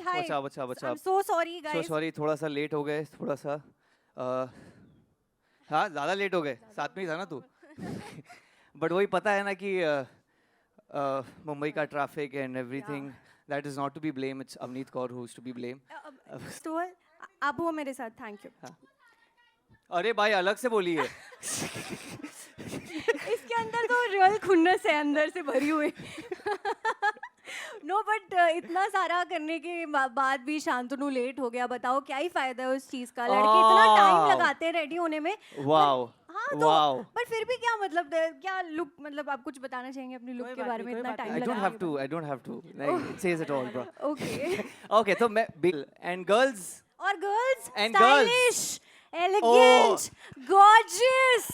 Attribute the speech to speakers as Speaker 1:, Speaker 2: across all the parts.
Speaker 1: Hi.
Speaker 2: What's up?
Speaker 1: I'm so sorry,
Speaker 2: So
Speaker 1: guys.
Speaker 2: sorry, थोड़ा सा late हो गए, थोड़ा सा हाँ ज़्यादा लेट हो गए, साथ में ही था ना तू बट वही पता है ना कि मुंबई का traffic and everything that is not to be blame, it's Avneet Kaur who is to be blame.
Speaker 1: First of all, आप हो मेरे साथ. Thank you.
Speaker 2: अरे भाई अलग से बोलिए.
Speaker 1: इसके अंदर तो रियल खुन्नस है, अंदर से भरी हुई. नो बट इतना सारा करने के बाद भी शांतनु लेट हो गया. बताओ क्या ही फायदा है उस चीज का. लड़के इतना टाइम लगाते हैं रेडी होने में.
Speaker 2: वाओ.
Speaker 1: हाँ तो
Speaker 2: वाओ.
Speaker 1: पर फिर भी क्या मतलब, क्या लुक, मतलब आप कुछ बताना चाहेंगे अपनी लुक के बारे में? इतना time
Speaker 2: I don't have to. I don't have to. Like, it says it all, bro.
Speaker 1: Okay.
Speaker 2: Okay, तो मैं बिल and girls.
Speaker 1: और girls
Speaker 2: And girls.
Speaker 1: Stylish, elegant, gorgeous,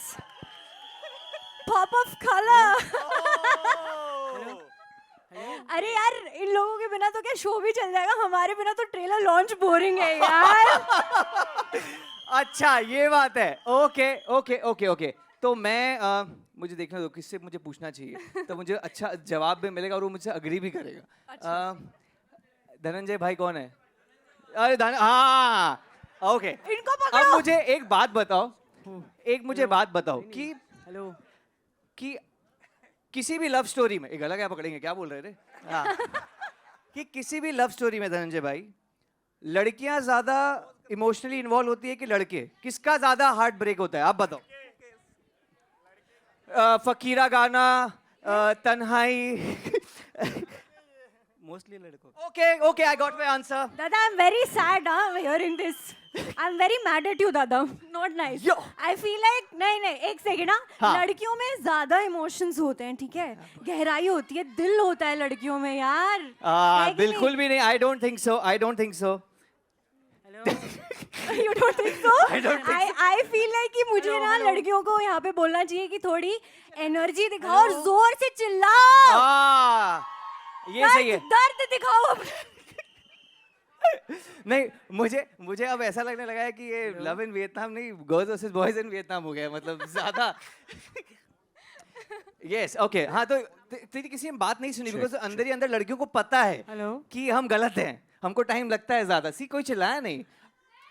Speaker 1: pop of colour. अरे यार इन लोगों के बिना तो क्या शो भी चल जाएगा, हमारे बिना तो ट्रेलर लॉन्च बोरिंग है यार.
Speaker 2: अच्छा ये बात है. Okay okay okay okay. तो मैं मुझे देखना दो किससे मुझे पूछना चाहिए, तो मुझे अच्छा जवाब भी मिलेगा और वो मुझसे अग्री भी करेगा. धनंजय भाई कौन है? अरे हाँ ओके.
Speaker 1: इनको
Speaker 2: अब
Speaker 1: पकड़ो.
Speaker 2: मुझे एक बात बताओ, बात बताओ कि
Speaker 3: हेलो
Speaker 2: कि किसी भी लव स्टोरी में, एक गला क्या पकड़ेंगे, क्या बोल रहे थे? हाँ. कि किसी भी लव स्टोरी में धनंजय भाई लड़कियां ज्यादा इमोशनली इन्वॉल्व होती है कि लड़के? किसका ज्यादा हार्ट ब्रेक होता है आप बताओ. फकीरा गाना, तन्हाई. मोस्टली लड़कों. Okay okay I got my answer.
Speaker 1: दादा I am very sad hearing this. I am very mad at you दादा. Not nice. I feel like नहीं एक सेकंड ना.
Speaker 2: हाँ.
Speaker 1: लड़कियों में ज्यादा इमोशंस होते हैं, ठीक है, गहराई होती है, दिल होता है लड़कियों में यार. है कि
Speaker 2: बिल्कुल भी नहीं. I don't think so.
Speaker 1: नहीं? You don't think so? I feel like कि मुझे ना लड़कियों को यहाँ पे बोलना चाहिए कि थोड़ी एनर्जी दिखाओ और जोर से चिल्लाओ.
Speaker 2: ये सही है.
Speaker 1: दर्द दिखाओ अपना.
Speaker 2: नहीं मुझे अब ऐसा लगने लगा है कि ये लव इन वियतनाम नहीं, girls versus boys in Vietnam हो गया, मतलब ज्यादा. Yes okay. हाँ तो तेरी किसी ने बात नहीं सुनी बिकॉज अंदर ही अंदर लड़कियों को पता है कि हम गलत हैं, हमको टाइम लगता है ज्यादा. कोई चिल्लाया नहीं.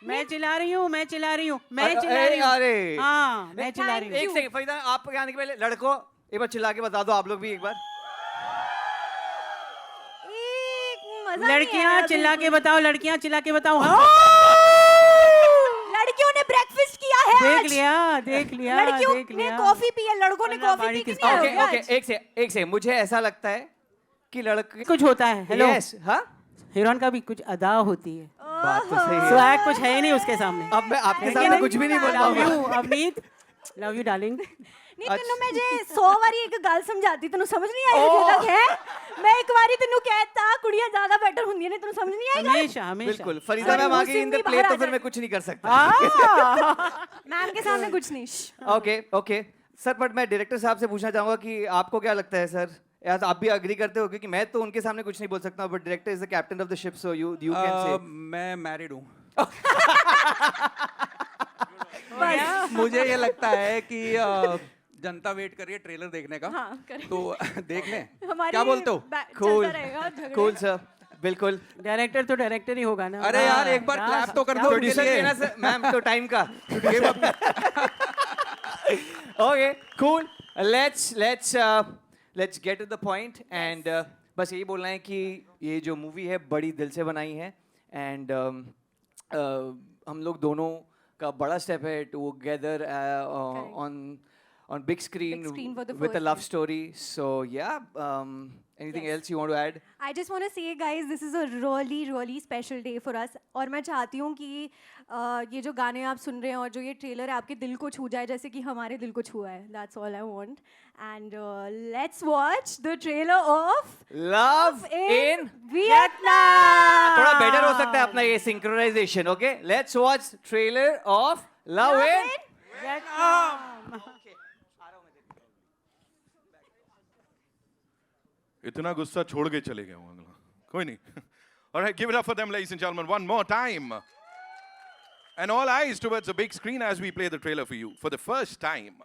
Speaker 3: मैं चिल्ला रही हूँ
Speaker 2: अरे
Speaker 3: हाँ मैं चिल्ला रही हूँ.
Speaker 2: एक सेकंड फरीदा, आप आने के पहले लड़कों एक बार चिल्ला के बता दो आप लोग भी एक बार.
Speaker 3: लड़कियाँ चिल्ला के बताओ, लड़कियाँ चिल्ला के बताओ.
Speaker 1: लड़कियों ने ब्रेकफास्ट किया है
Speaker 3: देख
Speaker 1: आज.
Speaker 3: लिया
Speaker 1: लड़कियों ने कॉफी पी है, लड़कों ने कॉफी पी के नहीं आए
Speaker 2: ओके एक से मुझे ऐसा लगता है कि लड़के
Speaker 3: कुछ होता है. Hello
Speaker 2: yes. हाँ
Speaker 3: हीरोइन का भी कुछ अदा होती है.
Speaker 2: बात तो सही है.
Speaker 3: स्वैग कुछ है ही नहीं उसके सामने.
Speaker 2: अब मैं आपके सामने कुछ भी नहीं बोल
Speaker 3: लव
Speaker 2: पाऊंगा.
Speaker 3: You Avneet, love you darling.
Speaker 1: नहीं तेनू मैं जे 100 वारी एक गल समझाती तेनू समझ नहीं आई अजे तक है. मैं एक बारी तेनू कहता कुड़ियां ज्यादा बेटर हुंदी ने, तेनू समझ नहीं आई.
Speaker 3: हमेशा
Speaker 2: बिल्कुल. फरीदा मैम आगे इन द प्ले तो फिर मैं कुछ नहीं कर सकता.
Speaker 1: मैम के सामने कुछ नहीं.
Speaker 2: ओके सर, बट मैं डायरेक्टर साहब से पूछना चाहूंगा कि आपको क्या लगता है सर, या तो आप भी अग्री करते हो? क्योंकि मैं तो उनके सामने कुछ नहीं बोल सकता, but director is the captain of the ship, so you can say.
Speaker 4: मैं मैरिड हूँ. मुझे ये लगता है कि जनता वेट कर रही है ट्रेलर देखने का.
Speaker 1: हाँ,
Speaker 4: तो देख लें.
Speaker 1: हमारी
Speaker 4: क्या बोलते हो?
Speaker 2: Cool sir. बिल्कुल.
Speaker 3: डायरेक्टर तो डायरेक्टर ही होगा ना.
Speaker 4: अरे यार एक बार क्लैप तो कर दो.
Speaker 2: प्रोड्यूसर मैम तो टाइम का. Okay cool. Let's get to the point and बस यही बोलना है कि ये जो मूवी है बड़ी दिल से बनाई है एंड हम लोग दोनों का बड़ा स्टेप है together on big screen
Speaker 1: for the
Speaker 2: with a
Speaker 1: first
Speaker 2: love
Speaker 1: time.
Speaker 2: story. So yeah, anything else you want to add?
Speaker 1: I just want to say guys, this is a really special day for us. और मैं चाहती हूँ कि ये जो गाने आप सुन रहे हैं और जो ये ट्रेलर है आपके दिल को छू जाए जैसे कि हमारे दिल को छुआ है. That's all I want. And let's watch the trailer of
Speaker 2: Love in
Speaker 1: Vietnam.
Speaker 2: थोड़ा better हो सकता है अपना ये synchronization. Okay, let's watch trailer of Love in
Speaker 3: Vietnam.
Speaker 5: इतना गुस्सा छोड़ के चले गए हूँ अगला कोई नहीं. All right, give it up for them, ladies and gentlemen, one more time. And all eyes towards the big screen as we play the trailer for you for the first time.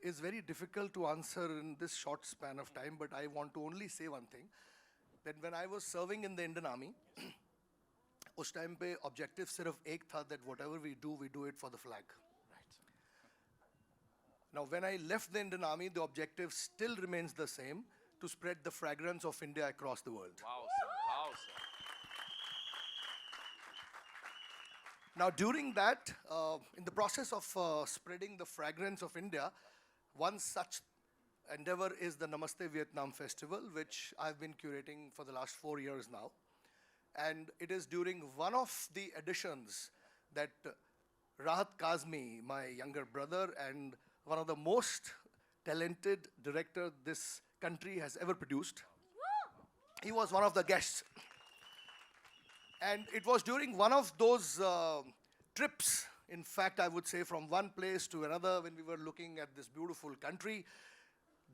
Speaker 6: is very difficult to answer in this short span of time, but I want to only say one thing. That when I was serving in the Indian Army, उस time पे objective सिर्फ एक था that whatever we do it for the flag. Now, when I left the Indian Army, the objective still remains the same, to spread the fragrance of India across the world.
Speaker 4: Wow, sir. Wow, sir.
Speaker 6: Now, during that, in the process of spreading the fragrance of India, one such endeavor is the Namaste Vietnam Festival, which I've been curating for the last 4 years now. And it is during one of the editions that Rahat Kazmi, my younger brother and one of the most talented director this country has ever produced, he was one of the guests. And it was during one of those trips, in fact, I would say from one place to another, when we were looking at this beautiful country,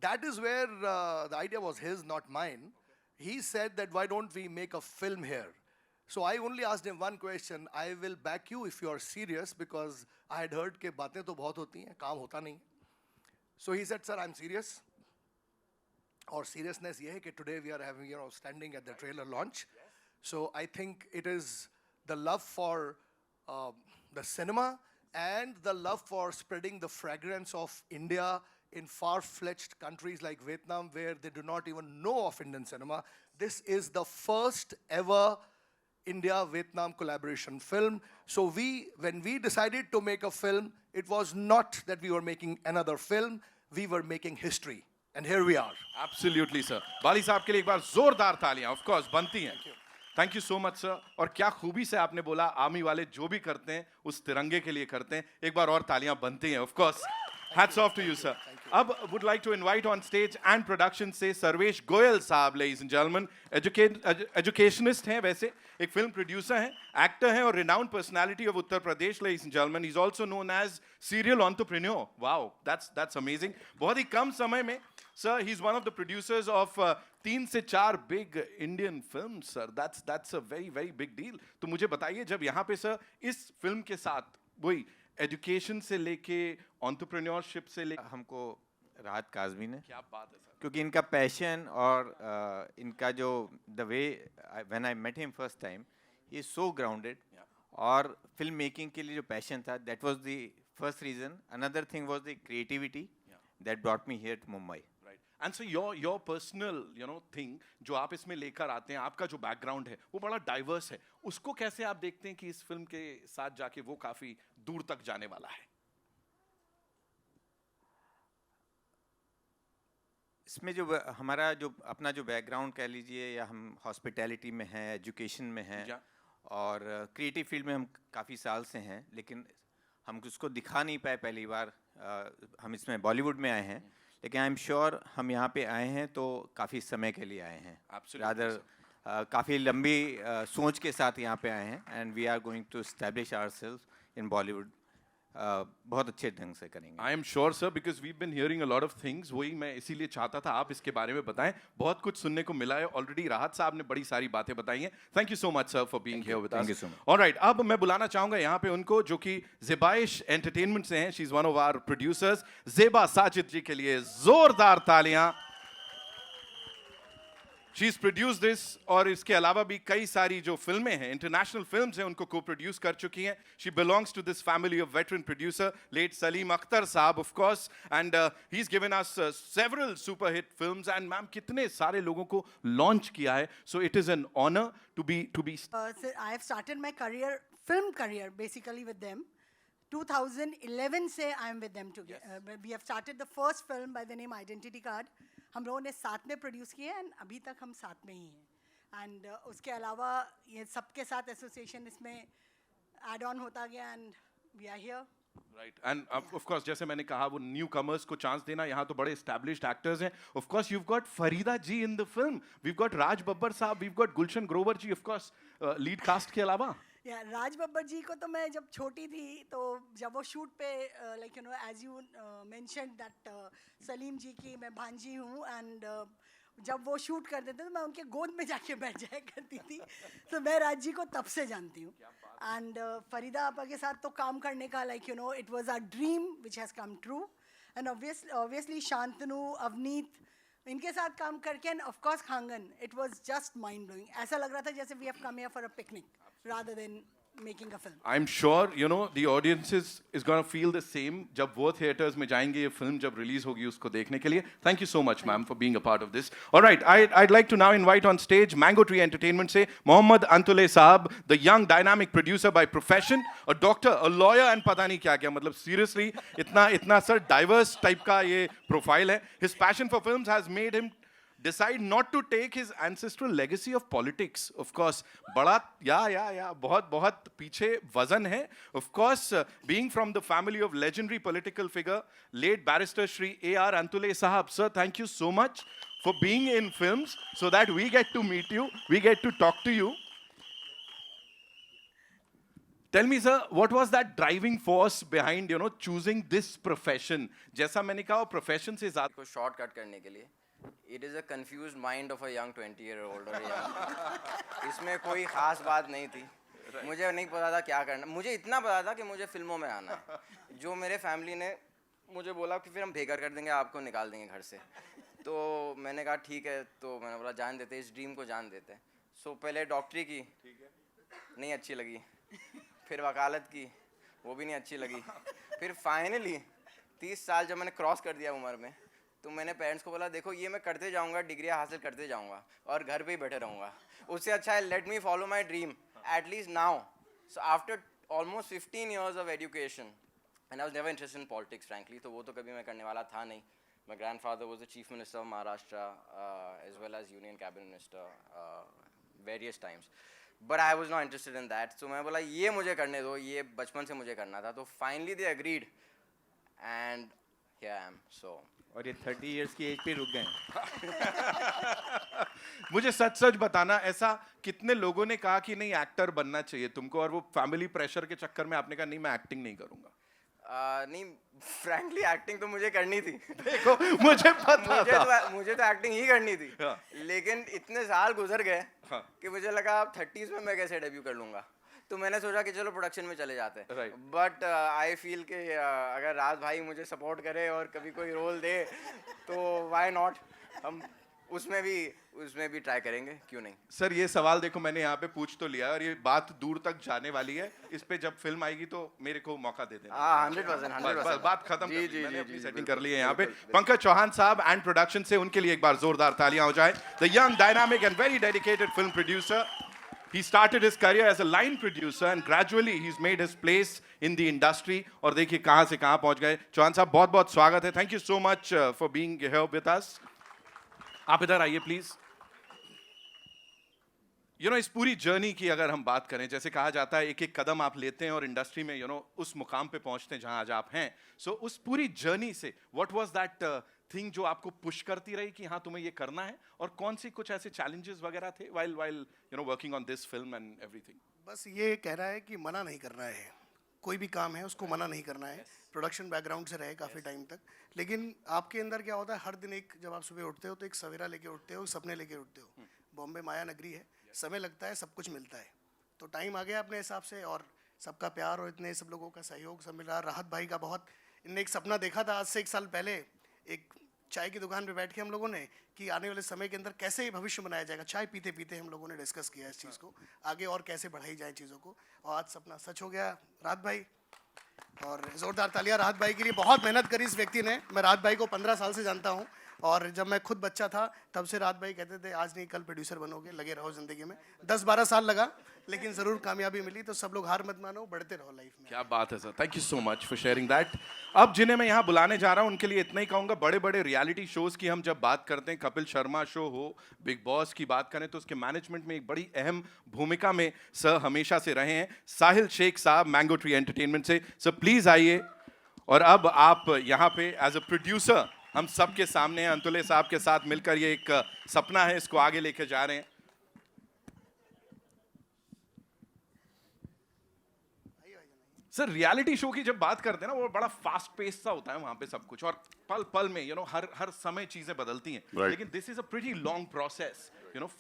Speaker 6: that is where the idea was his, not mine. He said that why don't we make a film here? So I only asked him one question, I will back you if you are serious, because I had heard कि बातें तो बहुत होती हैं, काम होता नहीं. So he said, sir, I'm serious. Our seriousness ये है कि today we are having, standing at the trailer launch. So I think it is the love for the cinema and the love for spreading the fragrance of India in far-fetched countries like Vietnam, where they do not even know of Indian cinema. This is the first ever India-Vietnam collaboration film. So when we decided to make a film, it was not that we were making another film, we were making history. And here we are.
Speaker 5: Absolutely, sir. बाली साहब के लिए एक बार जोरदार तालियां, of course, बनती हैं. Thank you so much, sir. और क्या खूबी से आपने बोला, आर्मी वाले जो भी करते हैं, उस तिरंगे के लिए करते हैं. एक बार और तालियां बनती हैं, of course. Hats off to you, sir. अब would like to invite on stage and production से सर्वेश गोयल साहब, ladies and gentlemen, educationist हैं वैसे, एक film producer हैं, actor हैं और renowned personality of Uttar Pradesh, ladies and gentlemen. He's also known as serial entrepreneur. Wow, that's amazing. बहुत ही कम समय में, sir, he's one of the producers of 3 से 4 big Indian films, sir. That's a very very big deal. तो मुझे बताइए, जब यहाँ पे sir इस film के साथ वही एजुकेशन से लेके एंटरप्रेन्योरशिप से लेके,
Speaker 7: हमको राहत काज़मी ने,
Speaker 5: क्या बात है सर,
Speaker 7: क्योंकि इनका पैशन और इनका जो the way when I met him first time, he is so grounded, और फिल्म मेकिंग के लिए जो पैशन था, that was the first reason. Another thing was the creativity that brought me here to Mumbai.
Speaker 5: And so your personal thing जो आप इसमें लेकर आते हैं, आपका जो बैकग्राउंड है वो बड़ा डाइवर्स है, उसको कैसे आप देखते हैं कि इस फिल्म के साथ जाके वो काफी दूर तक जाने वाला है?
Speaker 7: इसमें जो हमारा जो अपना जो बैकग्राउंड कह लीजिए, या हम हॉस्पिटैलिटी में हैं, एजुकेशन में हैं, और क्रिएटिव फील्ड में हम काफ़ी साल से हैं, लेकिन हम उसको दिखा नहीं पाए पहली बार. हम इसमें बॉलीवुड में आए हैं, लेकिन आई एम श्योर हम यहाँ पे आए हैं तो काफ़ी समय के लिए आए हैं. रादर काफ़ी लंबी सोच के साथ यहाँ पे आए हैं, and we are going to establish ourselves in Bollywood. बहुत अच्छे ढंग से करेंगे.
Speaker 5: I am sure sir, because we been hearing a lot of things. वही मैं इसीलिए चाहता था आप इसके बारे में बताएं. बहुत कुछ सुनने को मिला है ऑलरेडी. राहत साहब ने बड़ी सारी बातें बताई हैं. Thank you so much sir for being here with us.
Speaker 7: Thank you so much.
Speaker 5: Alright, अब मैं बुलाना चाहूंगा यहाँ पे उनको जो कि ज़ेबाइश एंटरटेनमेंट से हैं. She is one of our producers. Zeba Sajid ji के लिए जोरदार तालियां. She's produced this, और इसके अलावा भी कई सारी जो फिल्में हैं, इंटरनेशनल फिल्म्स हैं, उनको को प्रोड्यूस कर चुकी हैं. She belongs to this family of veteran producer, late Salim Akhtar साहब, of course, and he's given us several super hit films. And ma'am कितने सारे लोगों को लॉन्च किया है. So it is an honor to be.
Speaker 8: So I have started my career, film career, basically with them. 2011 से I am with them together. We have started the first film by the name Identity Card. हम लोगों ने साथ में produce किए, and अभी तक हम साथ में ही हैं. एंड उसके अलावा ये सबके साथ एसोसिएशन इसमें ऐड ऑन होता गया, and we are here.
Speaker 5: Right, and of course जैसे मैंने कहा, वो न्यू कमर्स को चांस देना. यहाँ तो बड़े एस्टैब्लिश्ड एक्टर्स हैं. Of course you have got Farida ji in the film, we have got Raj Babbar Sahab, we have got Gulshan Grover ji, of course lead cast के अलावा.
Speaker 8: या राज बब्बर जी को तो मैं जब छोटी थी, तो जब वो शूट पे like as you mention that Salim ji की मैं भांजी हूँ, एंड जब वो शूट करते थे तो मैं उनके गोद में जाके बैठ जाया करती थी. तो मैं राज जी को तब से जानती हूँ. एंड फरीदा आपा के साथ तो काम करने का it was a dream which has come true. And obviously Shantanu, Avneet, इनके साथ काम करके, and of course Khangan, it was just mind blowing. ऐसा लग रहा था जैसे we have come here for a picnic rather than making a film.
Speaker 5: I'm sure you know the audiences is going to feel the same जब वो theaters में जाएंगे ये film जब release होगी उसको देखने के लिए. Thank you so much, ma'am, for being a part of this. All right, I'd like to now invite on stage Mango Tree Entertainment से Mohammad Antule Saab, the young dynamic producer by profession, a doctor, a lawyer, and पता नहीं क्या क्या. मतलब seriously इतना sir diverse type का ये profile है. His passion for films has made him decide not to take his ancestral legacy of politics. Of course, बड़ा बहुत पीछे वजन है. Of course, being from the family of legendary political figure, late barrister Shri A.R. Antule Sahab. Sir, thank you so much for being in films so that we get to meet you, we get to talk to you. Tell me, sir, what was that driving force behind, you know, choosing this profession? जैसा मैंने कहा, profession से ज़्यादा
Speaker 9: को shortcut करने के लिए. It is a confused mind of a young 20-year-old or young. इसमें कोई खास बात नहीं थी. मुझे नहीं पता था क्या करना. मुझे इतना पता था कि मुझे फिल्मों में आना है. जो मेरे फैमिली ने मुझे बोला कि फिर हम बेघर कर देंगे, आपको निकाल देंगे घर से. तो मैंने कहा ठीक है. तो मैंने बोला जान देते, इस ड्रीम को जान देते. सो पहले डॉक्टरी की, नहीं अच्छी लगी. फिर वकालत की, वो भी नहीं अच्छी लगी. फिर फाइनली 30 साल जब मैंने क्रॉस कर दिया उम्र में, तो मैंने पेरेंट्स को बोला देखो ये मैं करते जाऊंगा, डिग्रियां हासिल करते जाऊंगा और घर पे ही बैठे रहूंगा. उससे अच्छा है let me follow my dream at least now. So after almost 15 years of education and I was never interested in politics frankly, तो वो तो कभी मैं करने वाला था नहीं. My grandfather was the chief minister of Maharashtra as well as union cabinet minister various times. But I was not interested in that. So मैं बोला ये मुझे करने दो, ये बचपन से मुझे करना था. तो finally they agreed and here I am. So
Speaker 7: और ये 30 years की एज पे रुक गए.
Speaker 5: मुझे सच बताना, ऐसा कितने लोगों ने कहा कि नहीं एक्टर बनना चाहिए तुमको, और वो फैमिली प्रेशर के चक्कर में आपने कहा नहीं मैं एक्टिंग नहीं करूंगा?
Speaker 9: नहीं फ्रैंकली एक्टिंग तो मुझे करनी थी.
Speaker 5: देखो मुझे पता था.
Speaker 9: मुझे तो एक्टिंग ही करनी थी.
Speaker 5: हाँ.
Speaker 9: लेकिन इतने साल गुजर गए
Speaker 5: हाँ.
Speaker 9: कि मुझे लगा अब 30s में मैं कैसे डेब्यू कर लूंगा. तो मैंने सोचा कि चलो प्रोडक्शन में चले जाते हैं.
Speaker 5: Right.
Speaker 9: बट आई फील कि अगर राज भाई मुझे सपोर्ट करे और कभी कोई रोल दे तो व्हाई नॉट, हम उसमें भी ट्राई करेंगे, क्यों नहीं.
Speaker 5: सर ये सवाल देखो मैंने यहाँ पे पूछ तो लिया और ये बात दूर तक जाने वाली है. इस पे जब फिल्म आएगी तो मेरे को मौका दे देना.
Speaker 9: 100%.
Speaker 5: बात खत्म.
Speaker 9: जी,
Speaker 5: मैंने अपनी
Speaker 9: जी,
Speaker 5: सेटिंग कर ली है यहाँ पे.
Speaker 9: बिल्कुल.
Speaker 5: पंकज चौहान साहब एंड प्रोडक्शन से उनके लिए एक बार जोरदार तालियां हो जाए. The young dynamic and very dedicated film producer. He started his career as a line producer and gradually he's made his place in the industry. और देखिए कहाँ से कहाँ पहुँच गए. चौहान साहब बहुत बहुत स्वागत है. Thank you so much for being here with us. आप इधर आइए प्लीज. You know, इस पूरी जर्नी की अगर हम बात करें, जैसे कहा जाता है एक एक कदम आप लेते हैं और इंडस्ट्री में you know, उस मुकाम पे पहुंचते हैं जहां आज आप हैं. सो उस पूरी जर्नी से what was that थिंग जो आपको पुश करती रही कि हाँ तुम्हें ये करना है, और कौन सी कुछ ऐसे चैलेंजेस वगैरह थे while you know working on this film and everything?
Speaker 6: बस ये कह रहा है कि मना नहीं करना है. कोई भी काम है उसको मना नहीं करना है. प्रोडक्शन बैकग्राउंड से रहे काफ़ी टाइम तक, लेकिन आपके अंदर क्या होता है हर दिन एक, जब आप सुबह उठते हो तो एक सवेरा लेके उठते हो, सपने लेके उठते हो. बॉम्बे माया नगरी है, समय लगता है, सब कुछ मिलता है. तो टाइम आ गया अपने हिसाब से, और सबका प्यार और इतने सब लोगों का सहयोग सब मिल रहा. राहत भाई का बहुत, इनने एक सपना देखा था आज से 1 साल पहले, एक चाय की दुकान पे बैठ के हम लोगों ने, कि आने वाले समय के अंदर कैसे भविष्य बनाया जाएगा. चाय पीते पीते हम लोगों ने डिस्कस किया इस चीज़ को आगे और कैसे बढ़ाई जाए चीज़ों को, और आज सपना सच हो गया. राहत भाई, और जोरदार तालियां राहत भाई के लिए. बहुत मेहनत करी इस व्यक्ति ने. मैं राहत भाई को 15 साल से जानता हूँ, और जब मैं खुद बच्चा था तब से राहत भाई कहते थे आज नहीं कल प्रोड्यूसर बनोगे, लगे रहो ज़िंदगी में. 10-12 साल लगा, लेकिन ज़रूर कामयाबी मिली. तो सब लोग हार मत मानो, बढ़ते रहो लाइफ में.
Speaker 5: क्या बात है sir. Thank you so much for sharing that. अब जिन्हें मैं यहाँ बुलाने जा रहा हूँ उनके लिए इतना ही कहूँगा. बड़े बड़े रियलिटी शोज़ की हम जब बात करते हैं, कपिल शर्मा शो हो, बिग बॉस की बात करें, तो उसके मैनेजमेंट में एक बड़ी अहम भूमिका में सर हमेशा से रहे हैं. साहिल शेख साहब मैंगो ट्री एंटरटेनमेंट से. सर प्लीज़ आइए. और अब आप यहाँ पे एज अ प्रोड्यूसर हम सब के सामने हैं. अंतुले साहब के साथ मिलकर ये एक सपना है, इसको आगे लेके जा रहे हैं. सर रियलिटी शो की जब बात करते हैं ना वो बड़ा फास्ट पेस सा होता है वहां पे सब कुछ और पल पल में हर समय चीजें बदलती हैं Right. लेकिन this is a pretty long process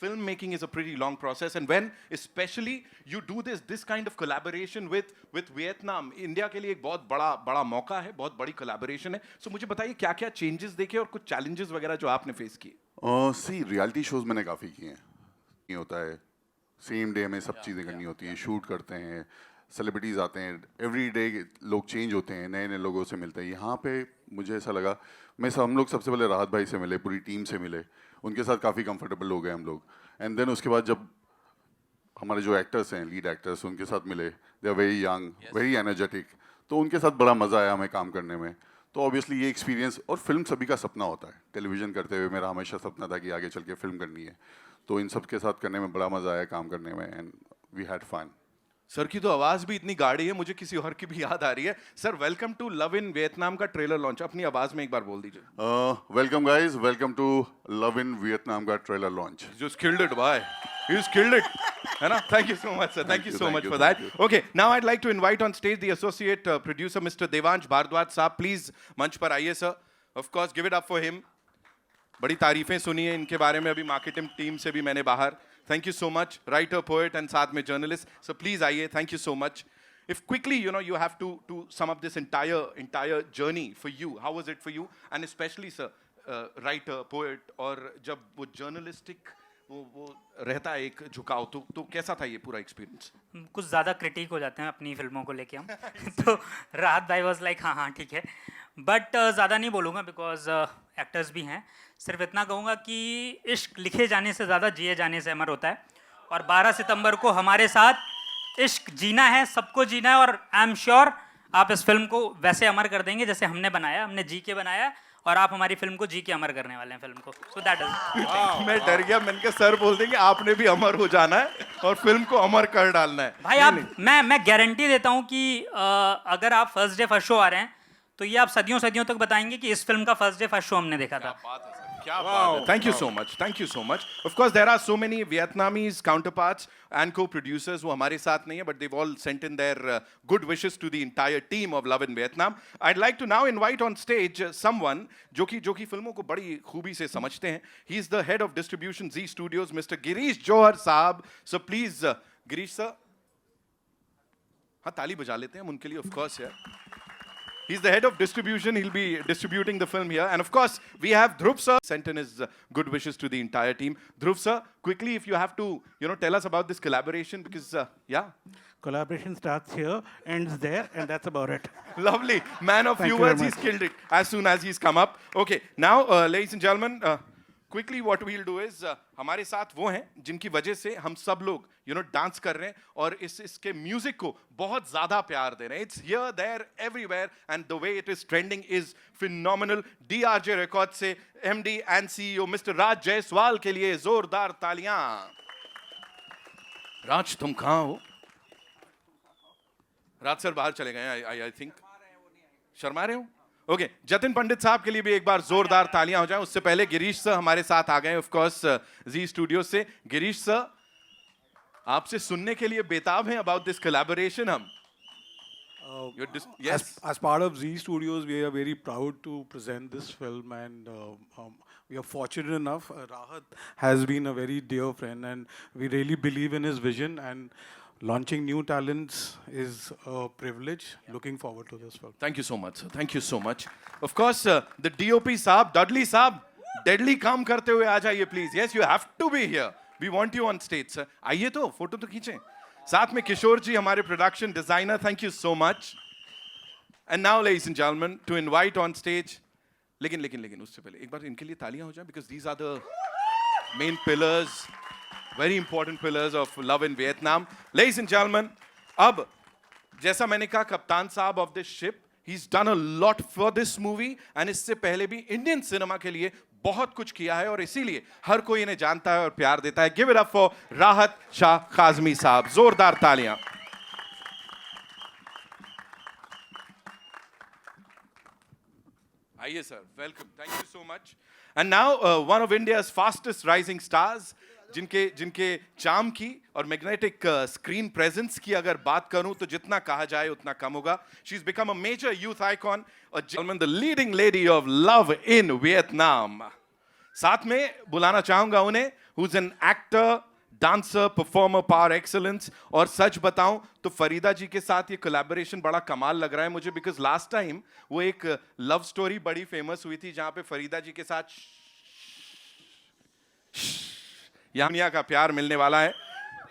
Speaker 5: film making is a pretty long process and when especially you do this kind of collaboration with Vietnam India के लिए एक बहुत बड़ा मौका है बहुत बड़ी collaboration है so मुझे बताइए क्या क्या changes देखे और कुछ challenges वगैरह जो आपने face किए
Speaker 10: सी रियलिटी शोज मैंने काफ़ी किए हैं ये होता है सेम डे में सब चीज़ें करनी होती हैं शूट करते हैं सेलिब्रिटीज़ आते हैं एवरी डे लोग चेंज होते हैं नए नए लोगों से मिलते हैं यहाँ पे मुझे ऐसा लगा हम लोग सबसे पहले राहत भाई से मिले पूरी टीम से मिले उनके साथ काफ़ी कंफर्टेबल हो गए हम लोग एंड देन उसके बाद जब हमारे जो एक्टर्स हैं लीड एक्टर्स उनके साथ मिले they are very young very energetic तो उनके साथ बड़ा मज़ा आया हमें काम करने में तो ऑब्वियसली ये एक्सपीरियंस और फिल्म सभी का सपना होता है टेलीविज़न करते हुए मेरा हमेशा सपना था कि आगे चल के फिल्म करनी है तो इन सब के साथ करने में बड़ा मज़ा आया काम करने में and we had fun
Speaker 5: sir की तो आवाज भी इतनी गाढ़ी है मुझे किसी और की भी याद आ रही है sir welcome to love in Vietnam का ट्रेलर लॉन्च अपनी आवाज में एक बार बोल दीजिए
Speaker 10: welcome guys welcome to love in Vietnam का trailer launch
Speaker 5: just killed it bye he's killed it है ना thank you so much sir thank you so much for that okay now I'd like to invite on stage the associate producer Mr. Devansh Bhardwaj साहब please मंच पर आइए sir of course give it up for him बड़ी तारीफें सुनी है इनके बारे में अभी मार्केटिंग टीम से भी मैंने बाहर thank you so much writer poet and साथ में जर्नलिस्ट सो प्लीज आइए thank you so much if quickly you have to sum up this entire journey for you how was it for you and especially sir writer poet और जब वो journalistic वो रहता है एक झुकाव तो कैसा था ये पूरा एक्सपीरियंस
Speaker 11: कुछ ज़्यादा क्रिटिक हो जाते हैं अपनी फिल्मों को लेके हम तो राहत भाई वाज लाइक हाँ ठीक है बट ज़्यादा नहीं बोलूँगा बिकॉज एक्टर्स भी हैं सिर्फ इतना कहूँगा कि इश्क लिखे जाने से ज़्यादा जिए जाने से अमर होता है और 12 सितंबर को हमारे साथ इश्क जीना है सबको जीना है और आई एम श्योर आप इस फिल्म को वैसे अमर कर देंगे जैसे हमने बनाया हमने जी के बनाया और आप हमारी फिल्म को जी के अमर करने वाले हैं फिल्म को सो दैट इज
Speaker 5: मैं डर गया मैंने कहा सर बोल देंगे आपने भी अमर हो जाना है और फिल्म को अमर कर डालना है
Speaker 11: भाई आप मैं गारंटी देता हूँ कि अगर आप फर्स्ट डे फर्स्ट शो आ रहे हैं तो ये आप सदियों सदियों तक बताएंगे कि इस फिल्म का फर्स्ट डे फर्स्ट शो हमने देखा था
Speaker 5: क्या बात है thank you so much of course there are so many Vietnamese counterparts and coproducers वो हमारे साथ नहीं है but they've all sent in their good wishes to the entire team of love in Vietnam I'd like to now invite on stage someone जो कि फिल्मों को बड़ी खूबी से समझते हैं he is the head of distribution Z Studios Mr. Girish जौहर साहब so please गिरीश सर हाँ ताली बजा लेते हैं हम उनके लिए of course यार He's the head of distribution. He'll be distributing the film here. And of course, we have Dhruv sir. Sent in his good wishes to the entire team. Dhruv sir, quickly, if you have to, tell us about this collaboration because, yeah.
Speaker 12: Collaboration starts here, ends there, and that's about it.
Speaker 5: Lovely. Man of few words, he's killed it as soon as he's come up. Okay, now, ladies and gentlemen, quickly what we'll do is, हमारे साथ वो हैं जिनकी वजह से हम सब लोग डांस कर रहे हैं और इसके म्यूजिक को बहुत ज़्यादा प्यार दे रहे हैं it's here there everywhere and the way it is trending is phenomenal DRJ record से MD and CEO mister Raj Jaiswal के लिए जोरदार तालियां राज तुम कहाँ हो राज सर बाहर चले गए आई थिंक शर्मा रहे हो ओके जतिन पंडित साहब के लिए भी एक बार जोरदार तालियां हो जाएं उससे पहले गिरीश सर हमारे साथ आ गए ऑफ कोर्स जी स्टूडियो से गिरीश सर आपसे सुनने के लिए बेताब हैं अबाउट दिस कोलैबोरेशन हम
Speaker 12: yes. As part of Z Studios, we are very proud to present this film, and we are fortunate enough. Rahat has been a very dear friend, and we really believe in his vision. And launching new talents is a privilege. Looking forward to this film.
Speaker 5: Thank you so much, sir. Thank you so much. Of course, the DOP साहब, Dudley साहब, deadly काम करते हुए आ जाइए please. Yes, you have to be here. We want you on stage, sir. आइए तो photo तो खींचें. साथ में किशोर जी हमारे production designer thank you so much and now ladies and gentleman to invite on stage लेकिन उससे पहले एक बार इनके लिए तालियां हो जाए because these are the main pillars very important pillars of love in Vietnam ladies and gentleman अब जैसा मैंने कहा कप्तान साहब of this ship he's done a lot for this movie and इससे पहले भी इंडियन सिनेमा के लिए बहुत कुछ किया है और इसीलिए हर कोई इन्हें जानता है और प्यार देता है गिव इट अप फॉर राहत शाह काजमी साहब जोरदार तालियां आइए sir welcome thank you so much and now one of India's fastest rising stars जिनके चार्म की और मैग्नेटिक स्क्रीन प्रेजेंस की अगर बात करूं तो जितना कहा जाए उतना कम होगा. She is become a major youth icon, a gentleman, the leading lady of love in Vietnam. साथ में बुलाना चाहूंगा उन्हें, who is an actor, dancer, performer, power excellence. और सच बताऊं तो फरीदा जी के साथ ये कोलैबोरेशन बड़ा कमाल लग रहा है मुझे, बिकॉज लास्ट टाइम वो एक लव स्टोरी बड़ी फेमस हुई थी जहां पे फरीदा जी के साथ यामिया का प्यार मिलने वाला है.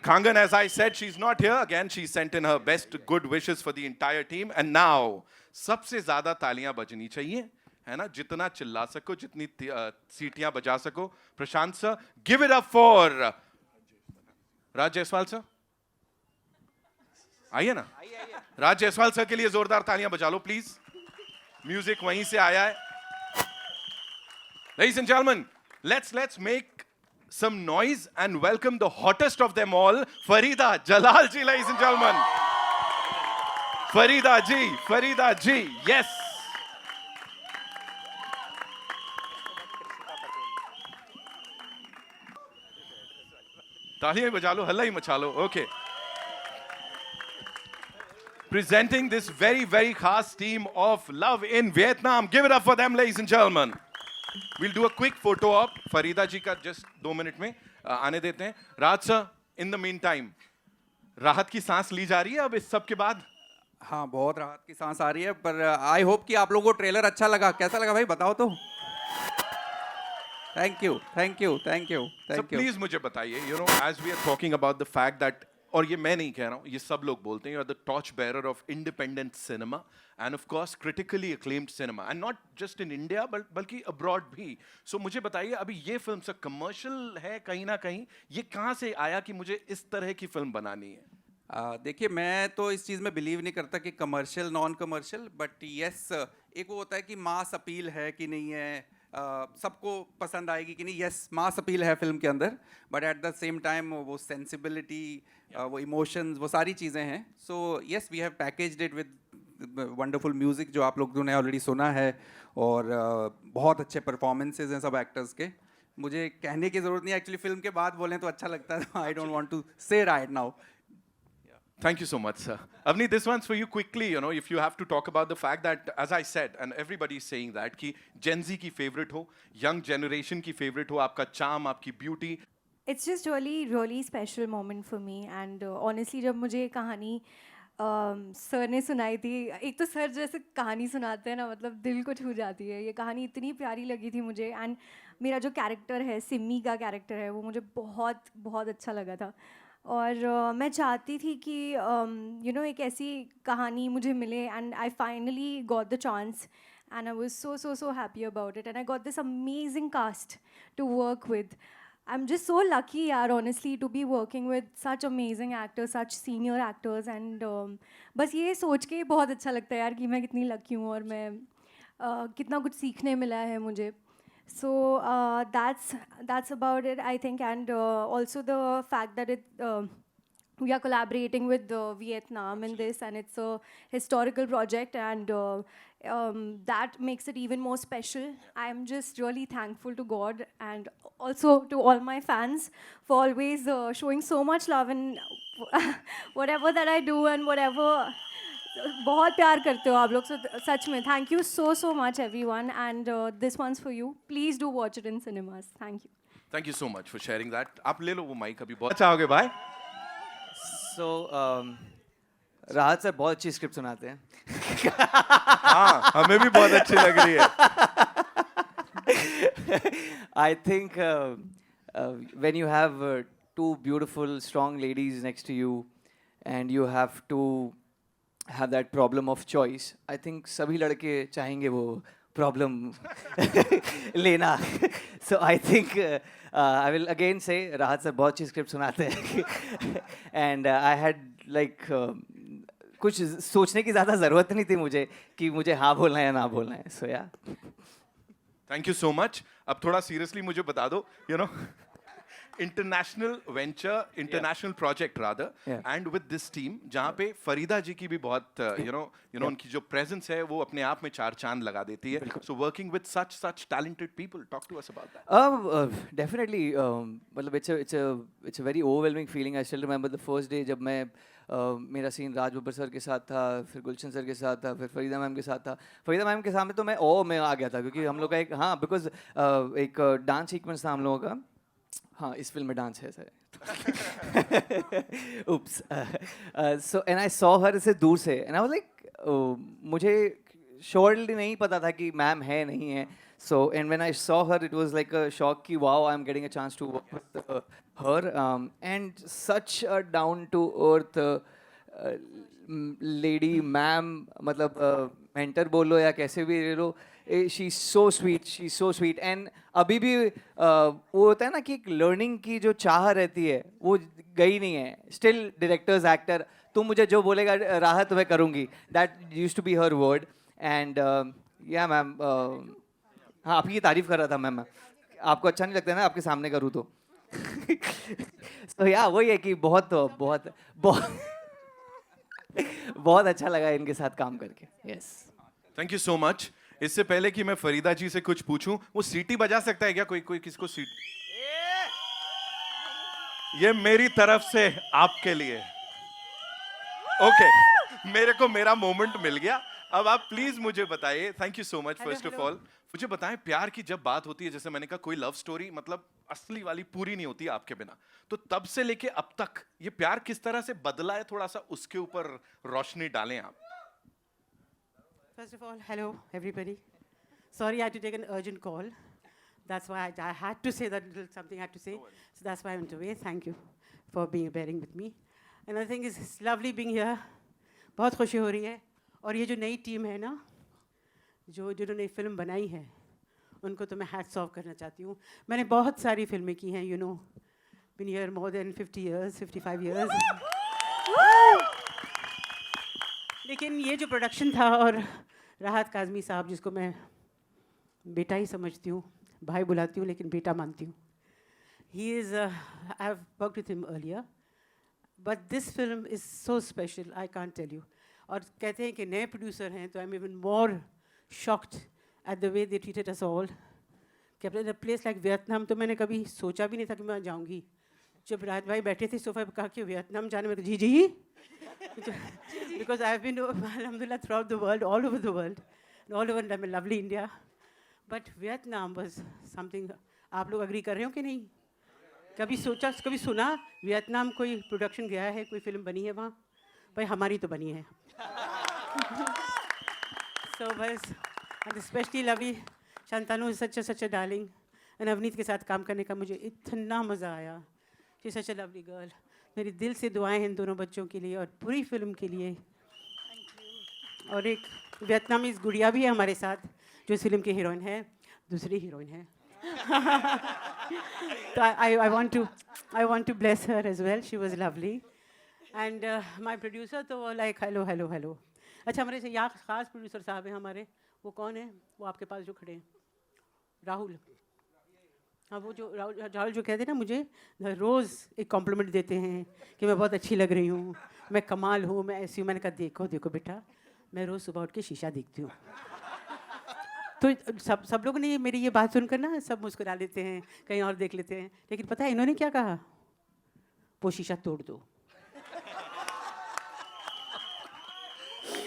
Speaker 5: Kangan, as I said, she's not here again. She sent in her best good wishes for the entire team. And now, सबसे ज्यादा तालियां बजनी चाहिए, है ना? जितना चिल्ला सको, जितनी सीटियां बजा सको. Prashant sir, give it up for Raj Jaiswal sir. आइए ना. राज जायसवाल सर के लिए जोरदार तालियां बजा लो प्लीज. म्यूजिक वहीं से आया है. Ladies and gentlemen, let's make some noise and welcome the hottest of them all, Farida Jalal ji, ladies and gentlemen. Farida ji, yes. तालियां बजा लो, हल्ला ही मचा लो. Okay. Presenting this very khas team of Love in Vietnam. Give it up for them, ladies and gentlemen. We'll do a quick photo op. Farida जी का just 2 minute में आने देते हैं. राज sir, in the meantime, राहत की सांस ली जा रही है अब इस सब के बाद?
Speaker 4: हाँ, बहुत राहत की सांस आ रही है, पर आई होप कि आप लोगों को ट्रेलर अच्छा लगा. कैसा लगा भाई, बताओ तो. Thank you.
Speaker 5: So please मुझे बताइए, you know, as we are talking about the fact that, और ये मैं नहीं कह रहा हूँ, ये सब लोग बोलते हैं, you are the torch bearer of independent cinema and of course critically acclaimed cinema, and not just in India बल्कि abroad भी. So मुझे बताइए, अभी ये फिल्म से कमर्शियल है कहीं ना कहीं, ये कहाँ से आया कि मुझे इस तरह की फिल्म बनानी है?
Speaker 4: देखिए, मैं तो इस चीज़ में बिलीव नहीं करता कि commercial non commercial, but yes, एक वो होता है कि मास अपील है कि नहीं है, सबको पसंद आएगी कि नहीं. यस, मास अपील है फिल्म के अंदर, but at the same time वो सेंसिबिलिटी, वो इमोशंस, वो सारी चीज़ें हैं. So yes, we have packaged it with wonderful music जो आप लोगों ने ऑलरेडी सुना है, और बहुत अच्छे परफॉर्मेंसेज हैं सब एक्टर्स के. मुझे कहने की ज़रूरत नहीं, एक्चुअली फिल्म के बाद बोलें तो अच्छा लगता है. आई डोंट वांट टू से right now.
Speaker 5: Thank you so much, sir. Avni, this one's for you quickly, you know, if you have to talk about the fact that, as I said, and everybody is saying that, कि Gen Z की favorite हो, young generation की favorite हो, आपका charm, आपकी beauty.
Speaker 1: It's just really special moment for me, and honestly जब मुझे ये कहानी सर ने सुनाई थी, एक तो सर जैसे कहानी सुनाते हैं ना, मतलब दिल को छू जाती है. ये कहानी इतनी प्यारी लगी थी मुझे, एंड मेरा जो कैरेक्टर है, सिमी का कैरेक्टर है, वो मुझे बहुत अच्छा लगा था. और मैं चाहती थी कि यू नो एक ऐसी कहानी मुझे मिले, and I finally got the chance, and I was so happy about it, and I got this amazing cast to work with. I'm just so lucky, yaar, honestly, to be working with such amazing actors, such senior actors, and बस ये सोच के बहुत अच्छा लगता है यार कि मैं कितनी लकी हूँ और मैं कितना कुछ सीखने मिला है मुझे. So that's about it, I think, and also the fact that we are collaborating with Vietnam in this, and it's a historical project, and that makes it even more special. I am just really thankful to God and also to all my fans for always showing so much love in whatever that I do and whatever. बहुत प्यार करते हो आप लोग, सच में. Thank you so much everyone, and this one's for you. Please do watch it in cinemas.
Speaker 5: Thank you so much for sharing that. आप ले लो वो माइक, अभी बहुत अच्छा हो गया भाई.
Speaker 2: So राहत सर बहुत अच्छी स्क्रिप्ट सुनाते हैं.
Speaker 5: हाँ, हमें भी बहुत अच्छी लग रही है.
Speaker 2: I think when you have two beautiful, strong ladies next to you, and you have to have that problem of choice, I think सभी लड़के चाहेंगे वो problem लेना. So I think I will again say राहत sir बहुत अच्छी script सुनाते हैं. And I had like कुछ सोचने की ज़्यादा ज़रूरत नहीं थी मुझे कि मुझे हाँ बोलना है या ना बोलना है. So yeah.
Speaker 5: Thank you so much. अब थोड़ा सीरियसली मुझे बता दो, you know, international venture, international project rather,
Speaker 2: Yeah.
Speaker 5: and with this team, जहाँ पे फरीदा जी की भी बहुत उनकी जो presence है वो अपने आप में चार चांद लगा देती है. So working with such talented people, talk to us about that.
Speaker 2: Definitely, मतलब it's a very overwhelming feeling. I still remember the first day जब मैं मेरा सीन राज बब्बर सर के साथ था, फिर गुलशन सर के साथ था, फिर फरीदा मैम के साथ था. फरीदा मैम के सामने तो मैं में आ गया था क्योंकि हम लोग का बिकॉज एक डांस सीक्वेंस था हम लोगों का. हाँ, इस फिल्म में डांस है sir. Oops. So and I saw her से दूर से and I was like, मुझे श्योरली नहीं पता था कि मैम है नहीं है. So and when I saw her, it was like a shock कि wow, I'm getting a chance to work with her, and such a down to earth lady, ma'am, मतलब mentor बोलो या कैसे भी ले लो. She's so sweet and अभी भी वो होता है ना कि एक लर्निंग की जो चाह रहती है वो गई नहीं है. स्टिल डायरेक्टर्स, एक्टर, तुम मुझे जो बोलेगा राहत मैं करूँगी. That used to be her word. And या मैम, हाँ आपकी तारीफ कर रहा था मैम. आपको अच्छा नहीं लगता ना आपके सामने करूँ तो. तो या वही है कि बहुत बहुत बहुत बहुत अच्छा लगा इनके साथ काम करके. Yes,
Speaker 5: thank you so much. इससे पहले कि मैं फरीदा जी से कुछ पूछूं, वो सीटी बजा सकता है क्या कोई किसको सीट? ये मेरी तरफ से आपके लिए. ओके, मेरे को मेरा मोमेंट मिल गया. अब आप प्लीज मुझे बताइए. Thank you so much. First of all मुझे बताएं, प्यार की जब बात होती है, जैसे मैंने कहा कोई लव स्टोरी मतलब असली वाली पूरी नहीं होती आपके बिना, तो तब से लेके अब तक ये प्यार किस तरह से बदला है, थोड़ा सा उसके ऊपर रोशनी डालें आप.
Speaker 3: First of all, hello everybody. Sorry, I had to take an urgent call. That's why I had to say that little something I had to say. So that's why I went away. Thank you for bearing with me. Another thing is, it's lovely being here. बहुत खुशी हो रही है. और ये जो नई team है ना, जिन्होंने फिल्म बनाई है, उनको तो मैं हैट्स ऑफ करना चाहती हूँ. मैंने बहुत सारी फिल्में की हैं, been here more than 50 years, 55 years. लेकिन ये जो प्रोडक्शन था, और राहत काज़मी साहब जिसको मैं बेटा ही समझती हूँ, भाई बुलाती हूँ लेकिन बेटा मानती हूँ. He is, I have worked with him earlier, but this film is so special, I can't tell you. और कहते हैं कि नए प्रोड्यूसर हैं, तो I'm even more shocked at the way they treated us all. कि अपने प्लेस लाइक वियतनाम तो मैंने कभी सोचा भी नहीं था कि मैं जाऊँगी. जब राज भाई बैठे थे सोफा पर, कहा कि वियतनाम जाने में, जी because I have been, alhamdulillah, throughout the world, all over the world, and all over lovely India, but Vietnam was something. आप लोग अग्री कर रहे हो कि नहीं? कभी सोचा, कभी सुना वियतनाम कोई प्रोडक्शन गया है, कोई फिल्म बनी है वहाँ? भाई हमारी तो बनी है. So बस, and especially lovely Shantanu is such a darling, and Avneet के साथ काम करने का मुझे इतना मज़ा आया. She's such a lovely girl. मेरी दिल से दुआएं हैं इन दोनों बच्चों के लिए और पूरी फिल्म के लिए. और एक वियतनामीज गुड़िया भी है हमारे साथ, जो इस फिल्म की हीरोइन है, दूसरी हीरोइन है. तो I want to bless her as well. She was lovely. And my producer तो वो like hello. अच्छा, हमारे से यहाँ खास प्रोड्यूसर साहब हैं हमारे. वो कौन है? वो आपके पास जो खड़े हैं, राहुल. हाँ, वो जो राहुल जो कहते हैं ना, मुझे रोज़ एक कॉम्प्लीमेंट देते हैं कि मैं बहुत अच्छी लग रही हूँ, मैं कमाल हूँ, मैं ऐसी हूँ. मैंने कहा देखो बेटा, मैं रोज़ सुबह उठ के शीशा देखती हूँ. तो सब लोग ने मेरी ये बात सुनकर ना सब मुस्कुरा लेते हैं, कहीं और देख लेते हैं. लेकिन पता है इन्होंने क्या कहा? वो शीशा तोड़ दो.